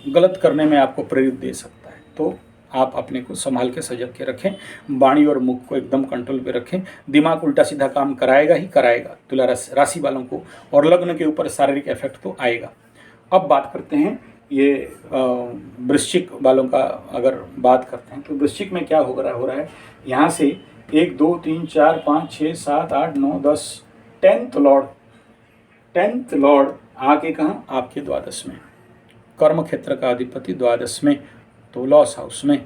गलत करने में आपको प्रेरित दे सकता है, तो आप अपने को संभाल के सजग के रखें, वाणी और मुख को एकदम कंट्रोल पे रखें। दिमाग उल्टा सीधा काम कराएगा ही कराएगा तुला राशि वालों को, और लग्न के ऊपर शारीरिक इफेक्ट तो आएगा। अब बात करते हैं ये वृश्चिक वालों का, अगर बात करते हैं तो वृश्चिक में क्या हो रहा है, यहाँ से 1 2 3 4 5 6 7 8 9 10 10th लॉर्ड आके कहाँ, आपके द्वादश में, कर्म क्षेत्र का अधिपति द्वादश में, तो लॉस हाउस में,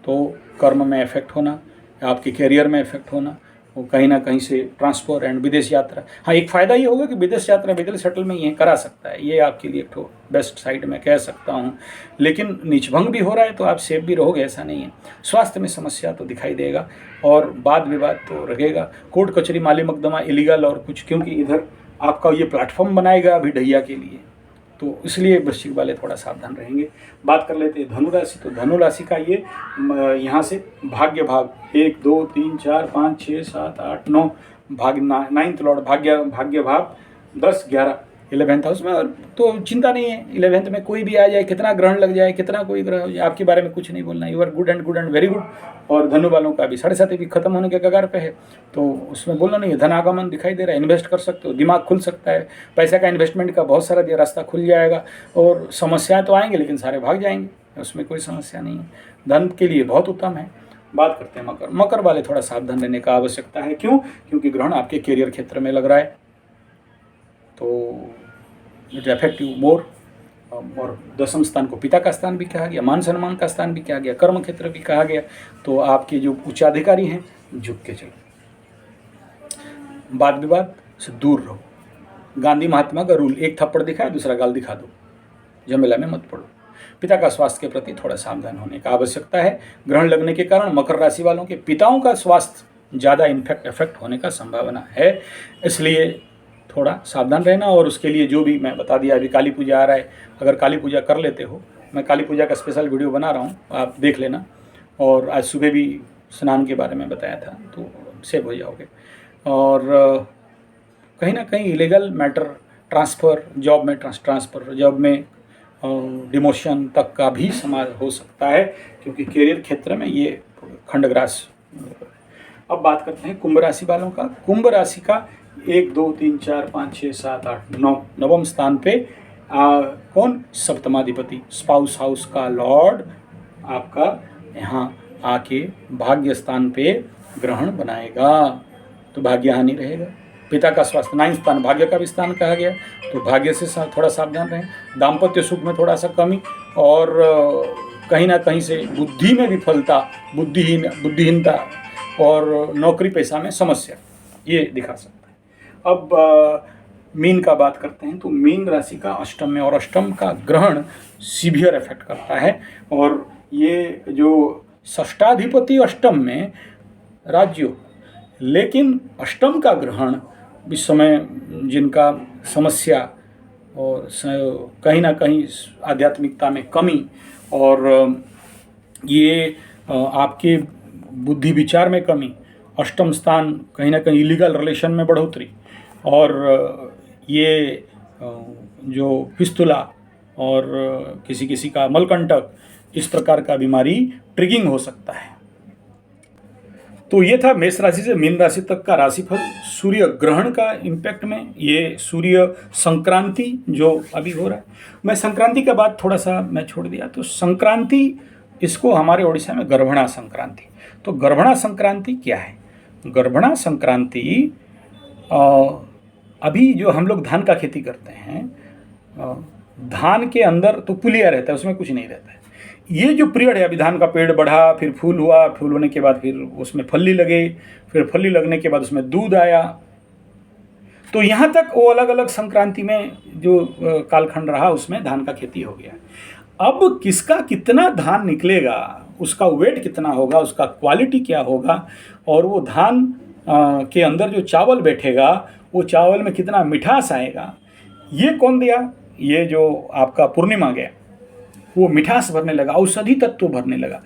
तो कर्म में इफेक्ट होना, आपके करियर में इफेक्ट होना, वो कहीं ना कहीं से ट्रांसफर एंड विदेश यात्रा। हाँ, एक फ़ायदा ये होगा कि विदेश यात्रा, विदेश सेटलमेंट ये करा सकता है, ये आपके लिए एक तो बेस्ट साइड में कह सकता हूँ। लेकिन नीचभंग भी हो रहा है तो आप सेफ भी रहोगे, ऐसा नहीं है। स्वास्थ्य में समस्या तो दिखाई देगा, और वाद विवाद तो रहेगा, कोर्ट कचहरी माली मुकदमा इलीगल और कुछ, क्योंकि इधर आपका ये प्लेटफॉर्म बनाएगा अभी ढैया के लिए, तो इसलिए वृश्चिक वाले थोड़ा सावधान रहेंगे। बात कर लेते हैं धनु राशि। तो धनु राशि का ये यहाँ से भाग्य भाव 1 2 3 4 5 6 7 8 9 9th लॉर्ड भाग्य भाव 10 11 11th हाउस में, और तो चिंता नहीं है, 11th में कोई भी आ जाए, कितना ग्रहण लग जाए, कितना कोई ग्रह हो जाए, आपके बारे में कुछ नहीं बोलना, you are good and very good. और धनु वालों का भी 7.5 भी खत्म होने के कगार पे है, तो उसमें बोलना नहीं है। धन आगमन दिखाई दे रहा है, इन्वेस्ट कर सकते हो, दिमाग खुल सकता है, पैसे का इन्वेस्टमेंट का बहुत सारा रास्ता खुल जाएगा, और समस्याएं तो आएंगे लेकिन सारे भाग जाएंगे, उसमें कोई समस्या नहीं है, धन के लिए बहुत उत्तम है। बात करते हैं मकर वाले, थोड़ा सावधान रहने का आवश्यकता है। क्यों? क्योंकि ग्रहण आपके करियर क्षेत्र में लग रहा है, तो इट अफेक्ट यू मोर। और 10वें स्थान को पिता का स्थान भी कहा गया, मान सम्मान का स्थान भी कहा गया, कर्म क्षेत्र भी कहा गया, तो आपके जो उच्चाधिकारी हैं झुक के चलो, वाद विवाद से दूर रहो। गांधी महात्मा का रूल, एक थप्पड़ दिखाए दूसरा गाल दिखा दो, झमेला में मत पड़ो। पिता का स्वास्थ्य के प्रति थोड़ा सावधान होने का आवश्यकता है। ग्रहण लगने के कारण मकर राशि वालों के पिताओं का स्वास्थ्य ज़्यादा इफेक्ट होने का संभावना है, इसलिए थोड़ा सावधान रहना। और उसके लिए जो भी मैं बता दिया, अभी काली पूजा आ रहा है, अगर काली पूजा कर लेते हो, मैं काली पूजा का स्पेशल वीडियो बना रहा हूँ, आप देख लेना। और आज सुबह भी स्नान के बारे में बताया था, तो सेव हो जाओगे। और कहीं ना कहीं इलीगल मैटर, ट्रांसफ़र, जॉब में ट्रांसफ़र, जॉब में डिमोशन तक का भी समाज हो सकता है, क्योंकि करियर क्षेत्र में ये खंडग्रास। अब बात करते हैं कुंभ राशि वालों का। कुंभ राशि का 1 2 3 4 5 6 7 8 9 नवम स्थान पे कौन? सप्तमाधिपति, स्पाउस हाउस का लॉर्ड आपका यहाँ आके भाग्य स्थान पे ग्रहण बनाएगा, तो भाग्य हानि रहेगा। पिता का स्वास्थ्य 9 स्थान, भाग्य का भी स्थान कहा गया, तो भाग्य से थोड़ा सावधान रहें। दाम्पत्य सुख में थोड़ा सा कमी, और कहीं ना कहीं से बुद्धि में विफलता, बुद्धिहीनता, और नौकरी पेशा में समस्या, ये दिखा सकता है। अब मीन का बात करते हैं, तो मीन राशि का अष्टम में, और अष्टम का ग्रहण सीवियर इफेक्ट करता है। और ये जो षष्ठाधिपति अष्टम में राज्य, लेकिन अष्टम का ग्रहण इस समय जिनका समस्या और कहीं ना कहीं आध्यात्मिकता में कमी, और ये आपके बुद्धि विचार में कमी, अष्टम स्थान कहीं ना कहीं इलीगल रिलेशन में बढ़ोतरी, और ये जो फिस्तुला और किसी किसी का मलकंटक, इस प्रकार का बीमारी ट्रिगिंग हो सकता है। तो ये था मेष राशि से मीन राशि तक का राशिफल। सूर्य ग्रहण का इम्पैक्ट में ये सूर्य संक्रांति जो अभी हो रहा है, मैं संक्रांति का बात थोड़ा सा मैं छोड़ दिया। तो संक्रांति, इसको हमारे ओडिशा में गर्भणा संक्रांति। तो गर्भणा संक्रांति क्या है? गर्भणा संक्रांति अभी जो हम लोग धान का खेती करते हैं, धान के अंदर तो पुलिया रहता है, उसमें कुछ नहीं रहता है। ये जो पीरियड है, अभी धान का पेड़ बढ़ा, फिर फूल हुआ, फूल होने के बाद फिर उसमें फली लगे, फिर फली लगने के बाद उसमें दूध आया, तो यहाँ तक वो अलग अलग संक्रांति में जो कालखंड रहा, उसमें धान का खेती हो गया। अब किसका कितना धान निकलेगा, उसका वेट कितना होगा, उसका क्वालिटी क्या होगा, और वो धान के अंदर जो चावल बैठेगा, वो चावल में कितना मिठास आएगा, ये कौन दिया? ये जो आपका पूर्णिमा गया, वो मिठास भरने लगा, औषधि तत्व भरने लगा।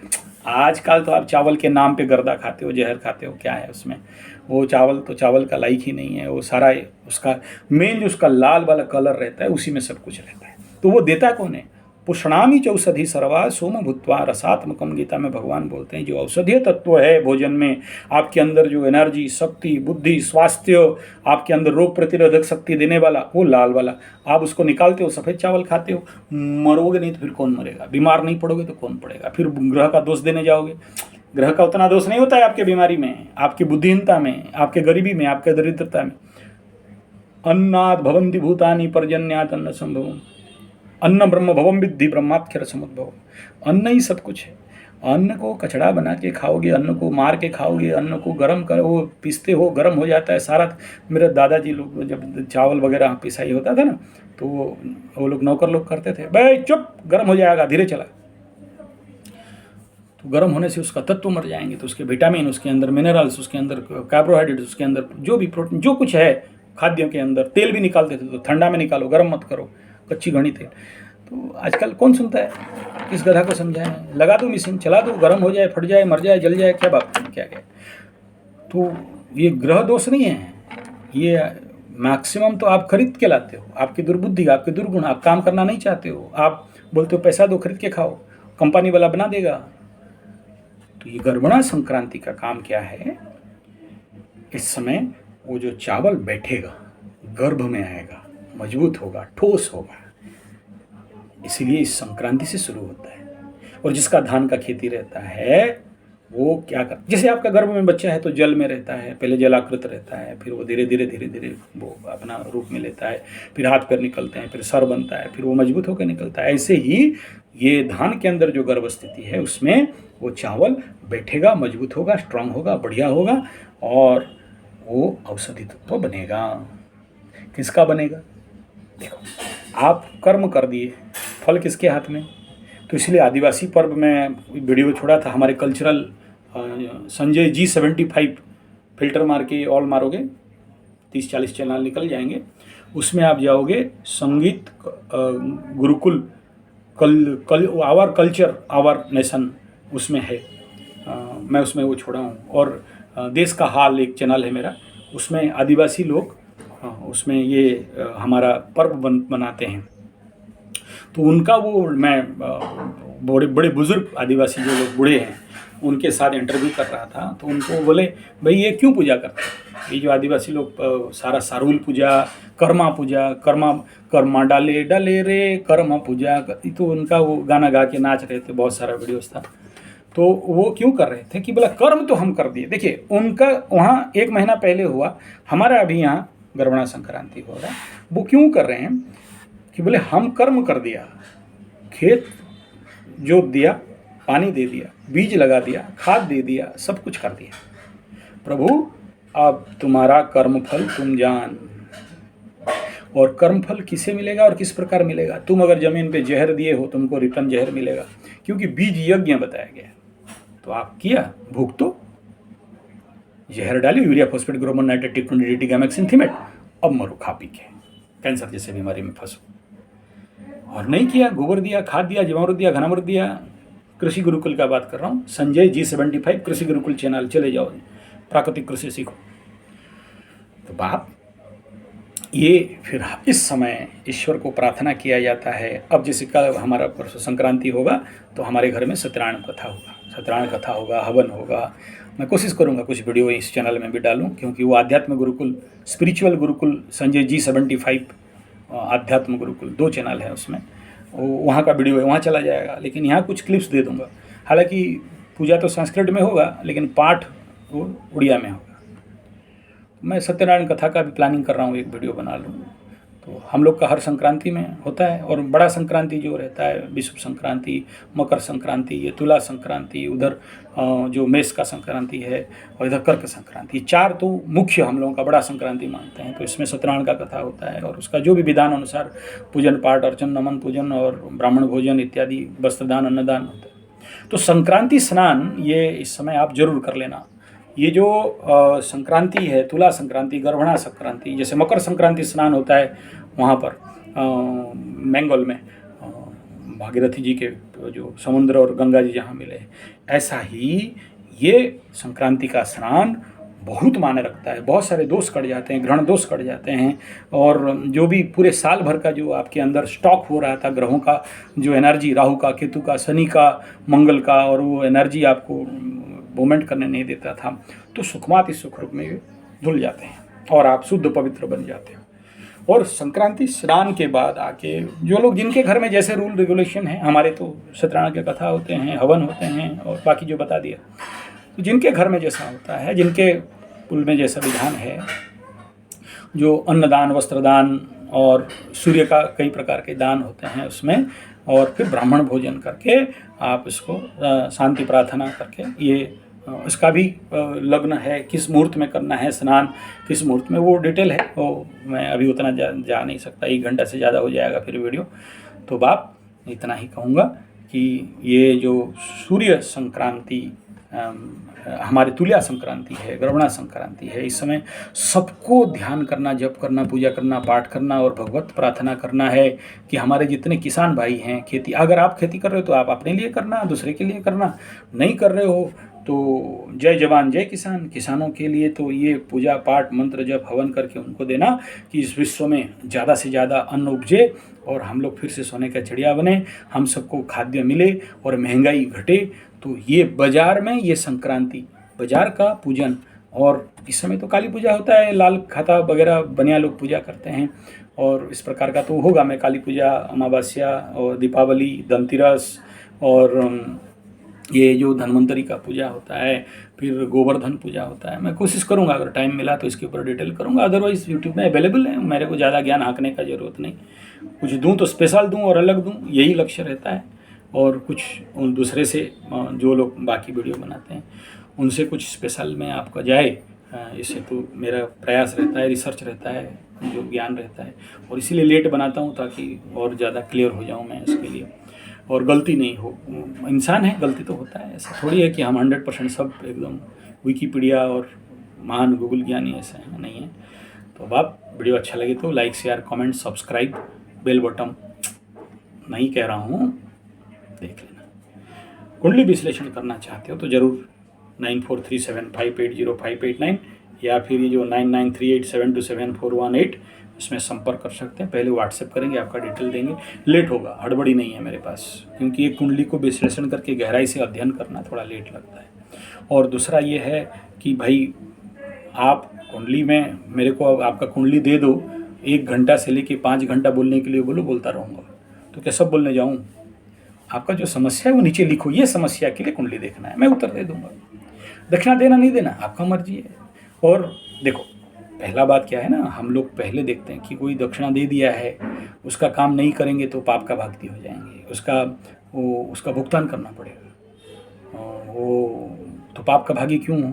आजकल तो आप चावल के नाम पे गर्दा खाते हो, जहर खाते हो, क्या है उसमें? वो चावल तो चावल का लायक ही नहीं है। वो सारा उसका मेन जो उसका लाल वाला कलर रहता है, उसी में सब कुछ रहता है। तो वो देता कौन है? पुष्णामी च औषधि सर्वा सोम भूत्वा रसात्मकम, गीता में भगवान बोलते हैं। जो औषधीय तत्व है भोजन में, आपके अंदर जो एनर्जी, शक्ति, बुद्धि, स्वास्थ्य, आपके अंदर रोग प्रतिरोधक शक्ति देने वाला, वो लाल वाला। आप उसको निकालते हो, सफ़ेद चावल खाते हो, मरोगे नहीं तो फिर कौन मरेगा? बीमार नहीं पड़ोगे तो कौन पड़ेगा? फिर ग्रह का दोष देने जाओगे। ग्रह का उतना दोष नहीं होता है आपके बीमारी में, आपकी बुद्धिहीनता में, आपके गरीबी में, आपके दरिद्रता में। अन्नाद भवन्ति भूतानि पर्जन्यात अन्न संभवम, अन्न ब्रह्म भवम विद्धि ब्रह्माक्षर समुद्भव। अन्न ही सब कुछ है। अन्न को कचड़ा बना के खाओगे, अन्न को मार के खाओगे, अन्न को गर्म कर, वो पीसते हो, गर्म हो जाता है सारा। मेरे दादाजी लोग जब चावल वगैरह पिसाई होता था ना, तो वो लोग नौकर लोग करते थे, भाई चुप, गर्म हो जाएगा, धीरे चला। तो गर्म होने से उसका तत्व मर जाएंगे, तो उसके विटामिन, उसके अंदर मिनरल्स, उसके अंदर कार्बोहाइड्रेट्स, उसके अंदर जो भी प्रोटीन, जो कुछ है खाद्यों के अंदर। तेल भी निकालते थे, तो ठंडा में निकालो, गर्म मत करो, कच्ची घनी तेल। तो आजकल कौन सुनता है? किस गधा को समझाएं? लगा दो मशीन, चला दो, गर्म हो जाए, फट जाए, मर जाए, जल जाए, क्या बात है, क्या क्या। तो ये ग्रह दोष नहीं है, ये मैक्सिमम तो आप खरीद के लाते हो। आपकी दुर्बुद्धि, आपके दुर्गुण, आप काम करना नहीं चाहते हो, आप बोलते हो पैसा दो, खरीद के खाओ, कंपनी वाला बना देगा। तो ये गर्भणा संक्रांति का काम क्या है? इस समय वो जो चावल बैठेगा, गर्भ में आएगा, मजबूत होगा, ठोस होगा, इसीलिए इस संक्रांति से शुरू होता है। और जिसका धान का खेती रहता है, वो क्या कर, जैसे आपका गर्भ में बच्चा है तो जल में रहता है, पहले जलाकृत रहता है, फिर वो धीरे धीरे वो अपना रूप में लेता है, फिर हाथ पैर निकलते हैं, फिर सर बनता है, फिर वो मजबूत होकर निकलता है। ऐसे ही ये धान के अंदर जो गर्भ स्थिति है, उसमें वो चावल बैठेगा, मजबूत होगा, स्ट्रांग होगा, बढ़िया होगा, और वो औषधि तत्व बनेगा। किसका बनेगा? देखो, आप कर्म कर दिए, फल किसके हाथ में? तो इसलिए आदिवासी पर्व में वीडियो छोड़ा था हमारे कल्चरल संजय G75 फिल्टर मार के ऑल मारोगे 30-40 चैनल निकल जाएंगे। उसमें आप जाओगे संगीत गुरुकुल कल आवर कल्चर आवर नेशन उसमें है। मैं उसमें वो छोड़ा हूँ। और देश का हाल एक चैनल है मेरा, उसमें आदिवासी लोग उसमें ये हमारा पर्व मनाते हैं। तो उनका वो मैं बड़े बड़े बुजुर्ग आदिवासी जो लोग बूढ़े हैं उनके साथ इंटरव्यू कर रहा था। तो उनको बोले भाई ये क्यों पूजा करते हैं? ये जो आदिवासी लोग सारा सारूल पूजा, कर्मा डाले डाले रे कर्मा पूजा, तो उनका वो गाना गा के नाच रहे थे, बहुत सारा वीडियोस था। तो वो क्यों कर रहे थे कि बोला कर्म तो हम कर दिए। देखिए उनका वहाँ 1 महीना पहले हुआ, हमारा अभी यहाँ गरबड़ा संक्रांति हो रहा है। वो क्यों कर रहे हैं कि बोले हम कर्म कर दिया, खेत जोत दिया, पानी दे दिया, बीज लगा दिया, खाद दे दिया, सब कुछ कर दिया। प्रभु अब तुम्हारा कर्मफल तुम जान। और कर्मफल किसे मिलेगा और किस प्रकार मिलेगा? तुम अगर जमीन पे जहर दिए हो तुमको रिटर्न जहर मिलेगा, क्योंकि बीज यज्ञ बताया गया। तो आप किया, भुगतो, जहर डाली, यूरिया फॉस्फेट ग्रोमोन नाइट्रेट टिक 20 DT गैमेक्स सिंथेमेट, अब मरो खा पी के, कैंसर जैसे बीमारी में फंसो। और नहीं किया, गोबर दिया, खाद दिया, जीवामृत दिया, घनामृत दिया। कृषि गुरुकुल का बात कर रहा हूँ, संजय G75 कृषि गुरुकुल चैनल, चले जाओ, प्राकृतिक कृषि सीखो। तो बाप ये फिर इस समय ईश्वर को प्रार्थना किया जाता है। अब जैसे कल हमारा परसों संक्रांति होगा तो हमारे घर में सत्यनारायण कथा होगा, सत्यनारायण कथा होगा, हवन होगा। मैं कोशिश करूंगा कुछ वीडियो इस चैनल में भी डालूं, क्योंकि वो आध्यात्म गुरुकुल, स्पिरिचुअल गुरुकुल संजय G75 आध्यात्म गुरुकुल 2 चैनल है, उसमें वहाँ का वीडियो है, वहाँ चला जाएगा। लेकिन यहाँ कुछ क्लिप्स दे दूँगा। हालांकि पूजा तो संस्कृत में होगा लेकिन पाठ वो उड़िया में होगा। मैं सत्यनारायण कथा का भी प्लानिंग कर रहा हूँ, एक वीडियो बना लूँ। तो हम लोग का हर संक्रांति में होता है। और बड़ा संक्रांति जो रहता है, विश्व संक्रांति, मकर संक्रांति, ये तुला संक्रांति, उधर जो मेष का संक्रांति है, और इधर कर्क संक्रांति, 4 तो मुख्य हम लोगों का बड़ा संक्रांति मानते हैं। तो इसमें सत्यनारायण का कथा होता है और उसका जो भी विधान अनुसार पूजन पाठ, अर्चन, नमन, पूजन और ब्राह्मण भोजन इत्यादि, वस्त्रदान, अन्नदान होता है। तो संक्रांति स्नान ये इस समय आप जरूर कर लेना। ये जो संक्रांति है, तुला संक्रांति, गर्भणा संक्रांति, जैसे मकर संक्रांति स्नान होता है वहाँ पर मैंगल में भागीरथी जी के जो समुद्र और गंगा जी जहाँ मिले, ऐसा ही ये संक्रांति का स्नान बहुत माने रखता है। बहुत सारे दोष कट जाते हैं, ग्रहण दोष कट जाते हैं। और जो भी पूरे साल भर का जो आपके अंदर स्टॉक हो रहा था, ग्रहों का जो एनर्जी, राहु का, केतु का, शनि का, मंगल का, और वो एनर्जी आपको मूवमेंट करने नहीं देता था, तो सुखमाति सुख रूप में धुल जाते हैं और आप शुद्ध पवित्र बन जाते हो। और संक्रांति स्नान के बाद आके जो लोग, जिनके घर में जैसे रूल रेगुलेशन है, हमारे तो सत्यनारायण के कथा होते हैं, हवन होते हैं और बाकी जो बता दिया, तो जिनके घर में जैसा होता है, जिनके कुल में जैसा विधान है, जो अन्नदान, वस्त्रदान और सूर्य का कई प्रकार के दान होते हैं उसमें, और फिर ब्राह्मण भोजन करके आप इसको शांति प्रार्थना करके, ये इसका भी लग्न है, किस मुहूर्त में करना है स्नान, किस मुहूर्त में, वो डिटेल है, वो मैं अभी उतना जा नहीं सकता, 1 घंटा से ज़्यादा हो जाएगा फिर वीडियो। तो बाप इतना ही कहूँगा कि ये जो सूर्य संक्रांति हमारी तुला संक्रांति है, गर्भणा संक्रांति है, इस समय सबको ध्यान करना, जप करना, पूजा करना, पाठ करना और भगवत प्रार्थना करना है कि हमारे जितने किसान भाई हैं, खेती, अगर आप खेती कर रहे हो तो आप अपने लिए करना, दूसरे के लिए करना, नहीं कर रहे हो तो जय जवान जय किसान, किसानों के लिए तो ये पूजा पाठ, मंत्र जप, हवन करके उनको देना कि इस विश्व में ज़्यादा से ज़्यादा अन्न उपजे और हम लोग फिर से सोने का चिड़िया बने, हम सबको खाद्य मिले और महंगाई घटे। तो ये बाजार में ये संक्रांति, बाजार का पूजन। और इस समय तो काली पूजा होता है, लाल खाता वगैरह बनिया लोग पूजा करते हैं, और इस प्रकार का तो होगा। मैं काली पूजा, अमावस्या और दीपावली, धनतेरस और ये जो धन्वंतरी का पूजा होता है, फिर गोवर्धन पूजा होता है, मैं कोशिश करूंगा अगर टाइम मिला तो इसके ऊपर डिटेल करूंगा। अदरवाइज़ यूट्यूब में अवेलेबल है, मेरे को ज़्यादा ज्ञान हाँकने का ज़रूरत नहीं, कुछ दूं तो स्पेशल दूं और अलग दूं, यही लक्ष्य रहता है। और कुछ उन दूसरे से जो लोग बाकी वीडियो बनाते हैं उनसे कुछ स्पेशल में आपका जाए, इससे तो मेरा प्रयास रहता है, रिसर्च रहता है, जो ज्ञान रहता है, और इसीलिए लेट बनाता हूँ ताकि और ज़्यादा क्लियर हो जाऊँ मैं इसके लिए। और गलती नहीं हो, इंसान है, गलती तो होता है। ऐसा थोड़ी है कि हम 100% सब एकदम विकीपीडिया और महान गूगल ज्ञानी ऐसा है, नहीं है। तो अब आप वीडियो अच्छा लगे तो like share comment subscribe bell button नहीं कह रहा हूँ, देख लेना। कुंडली विश्लेषण करना चाहते हो तो ज़रूर 9437580589 या फिर ये जो 9938727418 इसमें संपर्क कर सकते हैं। पहले व्हाट्सएप करेंगे, आपका डिटेल देंगे। लेट होगा, हड़बड़ी नहीं है मेरे पास, क्योंकि एक कुंडली को विश्लेषण करके गहराई से अध्ययन करना थोड़ा लेट लगता है। और दूसरा ये है कि भाई आप कुंडली में मेरे को आपका कुंडली दे दो, 1 घंटा से लेके 5 घंटा बोलने के लिए बोलता रहूँगा तो क्या सब बोलने जाऊँ? आपका जो समस्या है वो नीचे लिखो, ये समस्या के लिए कुंडली देखना है, मैं उत्तर दे दूंगा। दक्षिणा देना नहीं देना आपका मर्जी है। और देखो पहला बात क्या है ना, हम लोग पहले देखते हैं कि कोई दक्षिणा दे दिया है, उसका काम नहीं करेंगे तो पाप का भागी हो जाएंगे, उसका भुगतान करना पड़ेगा। वो तो पाप का भागी क्यों हो?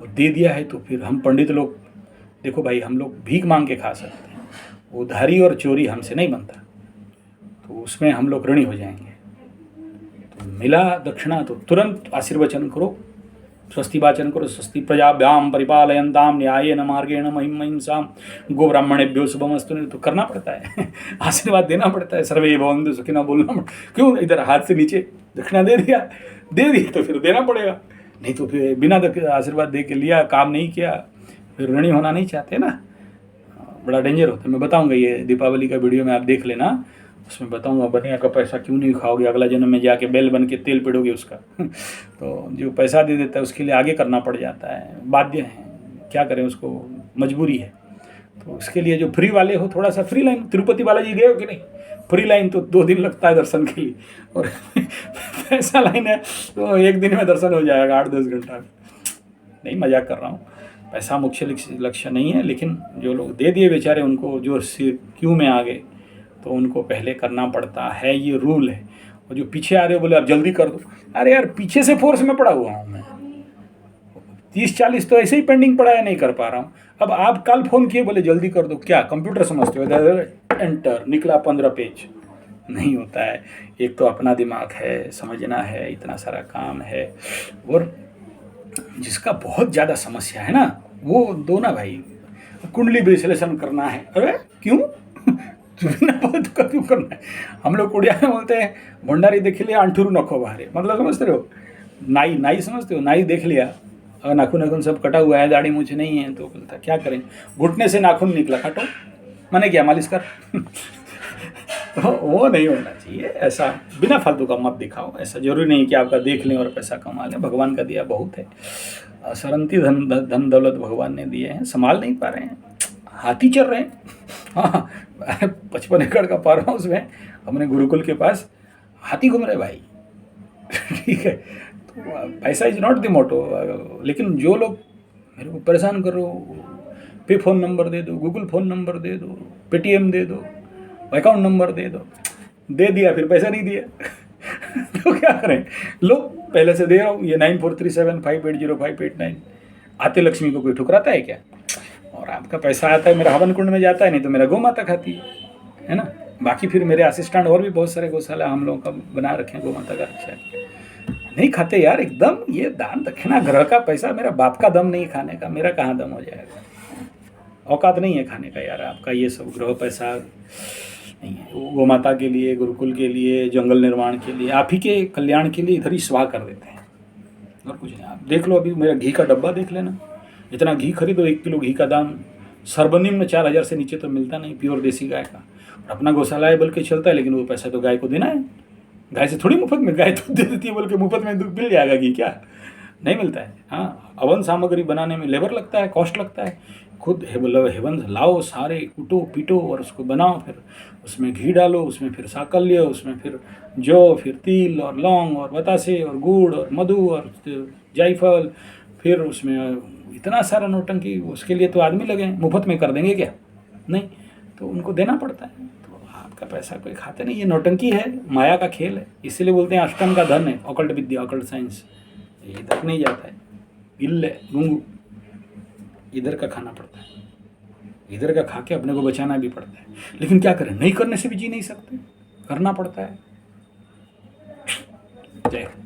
वो दे दिया है तो फिर हम पंडित लोग, देखो भाई हम लोग भीख मांग के खा सकते हैं, उधारी और चोरी हमसे नहीं बनता, तो उसमें हम लोग ऋणी हो जाएंगे। तो मिला दक्षिणा तो तुरंत आशीर्वचन करो, स्वस्ति वाचन करो, स्वस्ति प्रजाभ्याम परिपालयन्ताम न्यायेन मार्गेण महिम महिंसाम गो ब्राह्मणेभ्यो शुभमस्तु, तो करना पड़ता है आशीर्वाद देना पड़ता है। सर्वे भवन्तु सुखिनः बोलना, क्यों इधर हाथ से नीचे दक्षिणा दे दिया तो फिर देना पड़ेगा, नहीं तो फिर बिना आशीर्वाद दे के लिया, काम नहीं किया, फिर ऋणी होना नहीं चाहते ना, बड़ा डेंजर होता है। मैं बताऊंगा, ये दीपावली का वीडियो में आप देख लेना, उसमें बताऊंगा बनिया का पैसा क्यों नहीं खाओगे, अगला जन्म में जाके बैल बन के तेल पिड़ोगे उसका तो जो पैसा दे देता है उसके लिए आगे करना पड़ जाता है, बाध्य है, क्या करें, उसको मजबूरी है। तो उसके लिए जो फ्री वाले हो, थोड़ा सा फ्री लाइन, तिरुपति बालाजी गए हो कि नहीं? फ्री लाइन तो 2 दिन लगता है दर्शन के लिए, और पैसा लाइन है तो 1 दिन में दर्शन हो जाएगा, 8-10 घंटा में। नहीं, मजाक कर रहा हूँ, पैसा मुख्य लक्ष्य नहीं है, लेकिन जो लोग दे दिए बेचारे, उनको जो क्यू में आ गए तो उनको पहले करना पड़ता है, ये रूल है। और जो पीछे आ रहे हो बोले आप जल्दी कर दो, अरे यार पीछे से फोर्स में पड़ा हुआ हूँ मैं, 30-40 तो ऐसे ही पेंडिंग पड़ा है, नहीं कर पा रहा हूँ। अब आप कल फ़ोन किए बोले जल्दी कर दो, क्या कंप्यूटर समझते हो? एंटर, निकला 15 पेज, नहीं होता है। एक तो अपना दिमाग है, समझना है, इतना सारा काम है, और जिसका बहुत ज़्यादा समस्या है ना, वो दो ना भाई, कुंडली विश्लेषण करना है, अरे क्यों क्यों करना है? हम लोग उड़िया में बोलते हैं भंडारी देख लिया अंठुरु नखो बाहरे, मतलब समझते हो, नाई समझते हो, नाई देख लिया और नाखून सब कटा हुआ है, दाढ़ी मूछ नहीं है, तो बोलता क्या करें, घुटने से नाखून निकला, काटो, मैंने क्या मालिश कर तो वो नहीं होना चाहिए। ऐसा बिना फालतू का मत दिखाओ। ऐसा जरूरी नहीं कि आपका देख लें और पैसा कमा लें, भगवान का दिया बहुत है, सरंती धन दौलत भगवान ने दिए हैं, संभाल नहीं पा रहे हैं, हाथी चल रहे हैं। हाँ, 55 एकड़ का फार्म हाउस में अपने गुरुकुल के पास हाथी घूम रहे भाई ठीक है, तो पैसा इज नॉट द मोटो। लेकिन जो लोग मेरे को परेशान करो, पे फ़ोन नंबर दे दो, गूगल फ़ोन नंबर दे दो, पेटीएम दे दो, अकाउंट नंबर दे दो, दे दिया फिर पैसा नहीं दिया तो क्या करें? लो पहले से दे रहा हूँ, ये 9437580589, आते लक्ष्मी को कोई ठुकराता है क्या? और आपका पैसा आता है, मेरा हवन कुंड में जाता है, नहीं तो मेरा गौ माता खाती है ना। बाकी फिर मेरे असिस्टेंट और भी बहुत सारे गौशाला हम लोगों का बना रखे हैं, गौ माता का रक्षा नहीं खाते यार एकदम। ये दान दक्षिणा ग्रह का पैसा, मेरा बाप का दम नहीं खाने का, मेरा कहाँ दम हो जाएगा, औकात नहीं है खाने का यार आपका ये सब ग्रह पैसा नहीं है। गौ माता के लिए, गुरुकुल के लिए, जंगल निर्माण के लिए, आप ही के कल्याण के लिए इधर ही स्वाह कर देते हैं, और कुछ नहीं। आप देख लो, अभी मेरा घी का डब्बा देख लेना, इतना घी खरीदो, 1 किलो घी का दाम सर्वनिम्न 4000 से नीचे तो मिलता नहीं, प्योर देसी गाय का। और अपना गौशाला है बल्कि चलता है, लेकिन वो पैसा तो गाय को देना है, गाय से थोड़ी मुफ्त में, गाय तो दे देती है, बल्कि मुफ्त में दूध मिल जाएगा घी, क्या नहीं मिलता है। हाँ, अवन सामग्री बनाने में लेबर लगता है, कॉस्ट लगता है, खुद हेवन लाओ, सारे कूटो पीटो और उसको बनाओ, फिर उसमें घी डालो, उसमें फिर साकल लियो, उसमें फिर जौ, फिर तिल और लौंग और बतासे और गुड़ और मधु और जायफल, फिर उसमें इतना सारा नौटंकी। उसके लिए तो आदमी लगे, मुफ्त में कर देंगे क्या? नहीं, तो उनको देना पड़ता है। तो आपका पैसा कोई खाते नहीं, ये नौटंकी है, माया का खेल है। इसीलिए बोलते हैं अष्टम का धन है, ऑकल्ट विद्या, ऑकल्ट साइंस, ये तक नहीं जाता है। इल्ल है, गुंगू, इधर का खाना पड़ता है, इधर का खा के अपने को बचाना भी पड़ता है। लेकिन क्या करें, नहीं करने से भी जी नहीं सकते, करना पड़ता है। जय हो।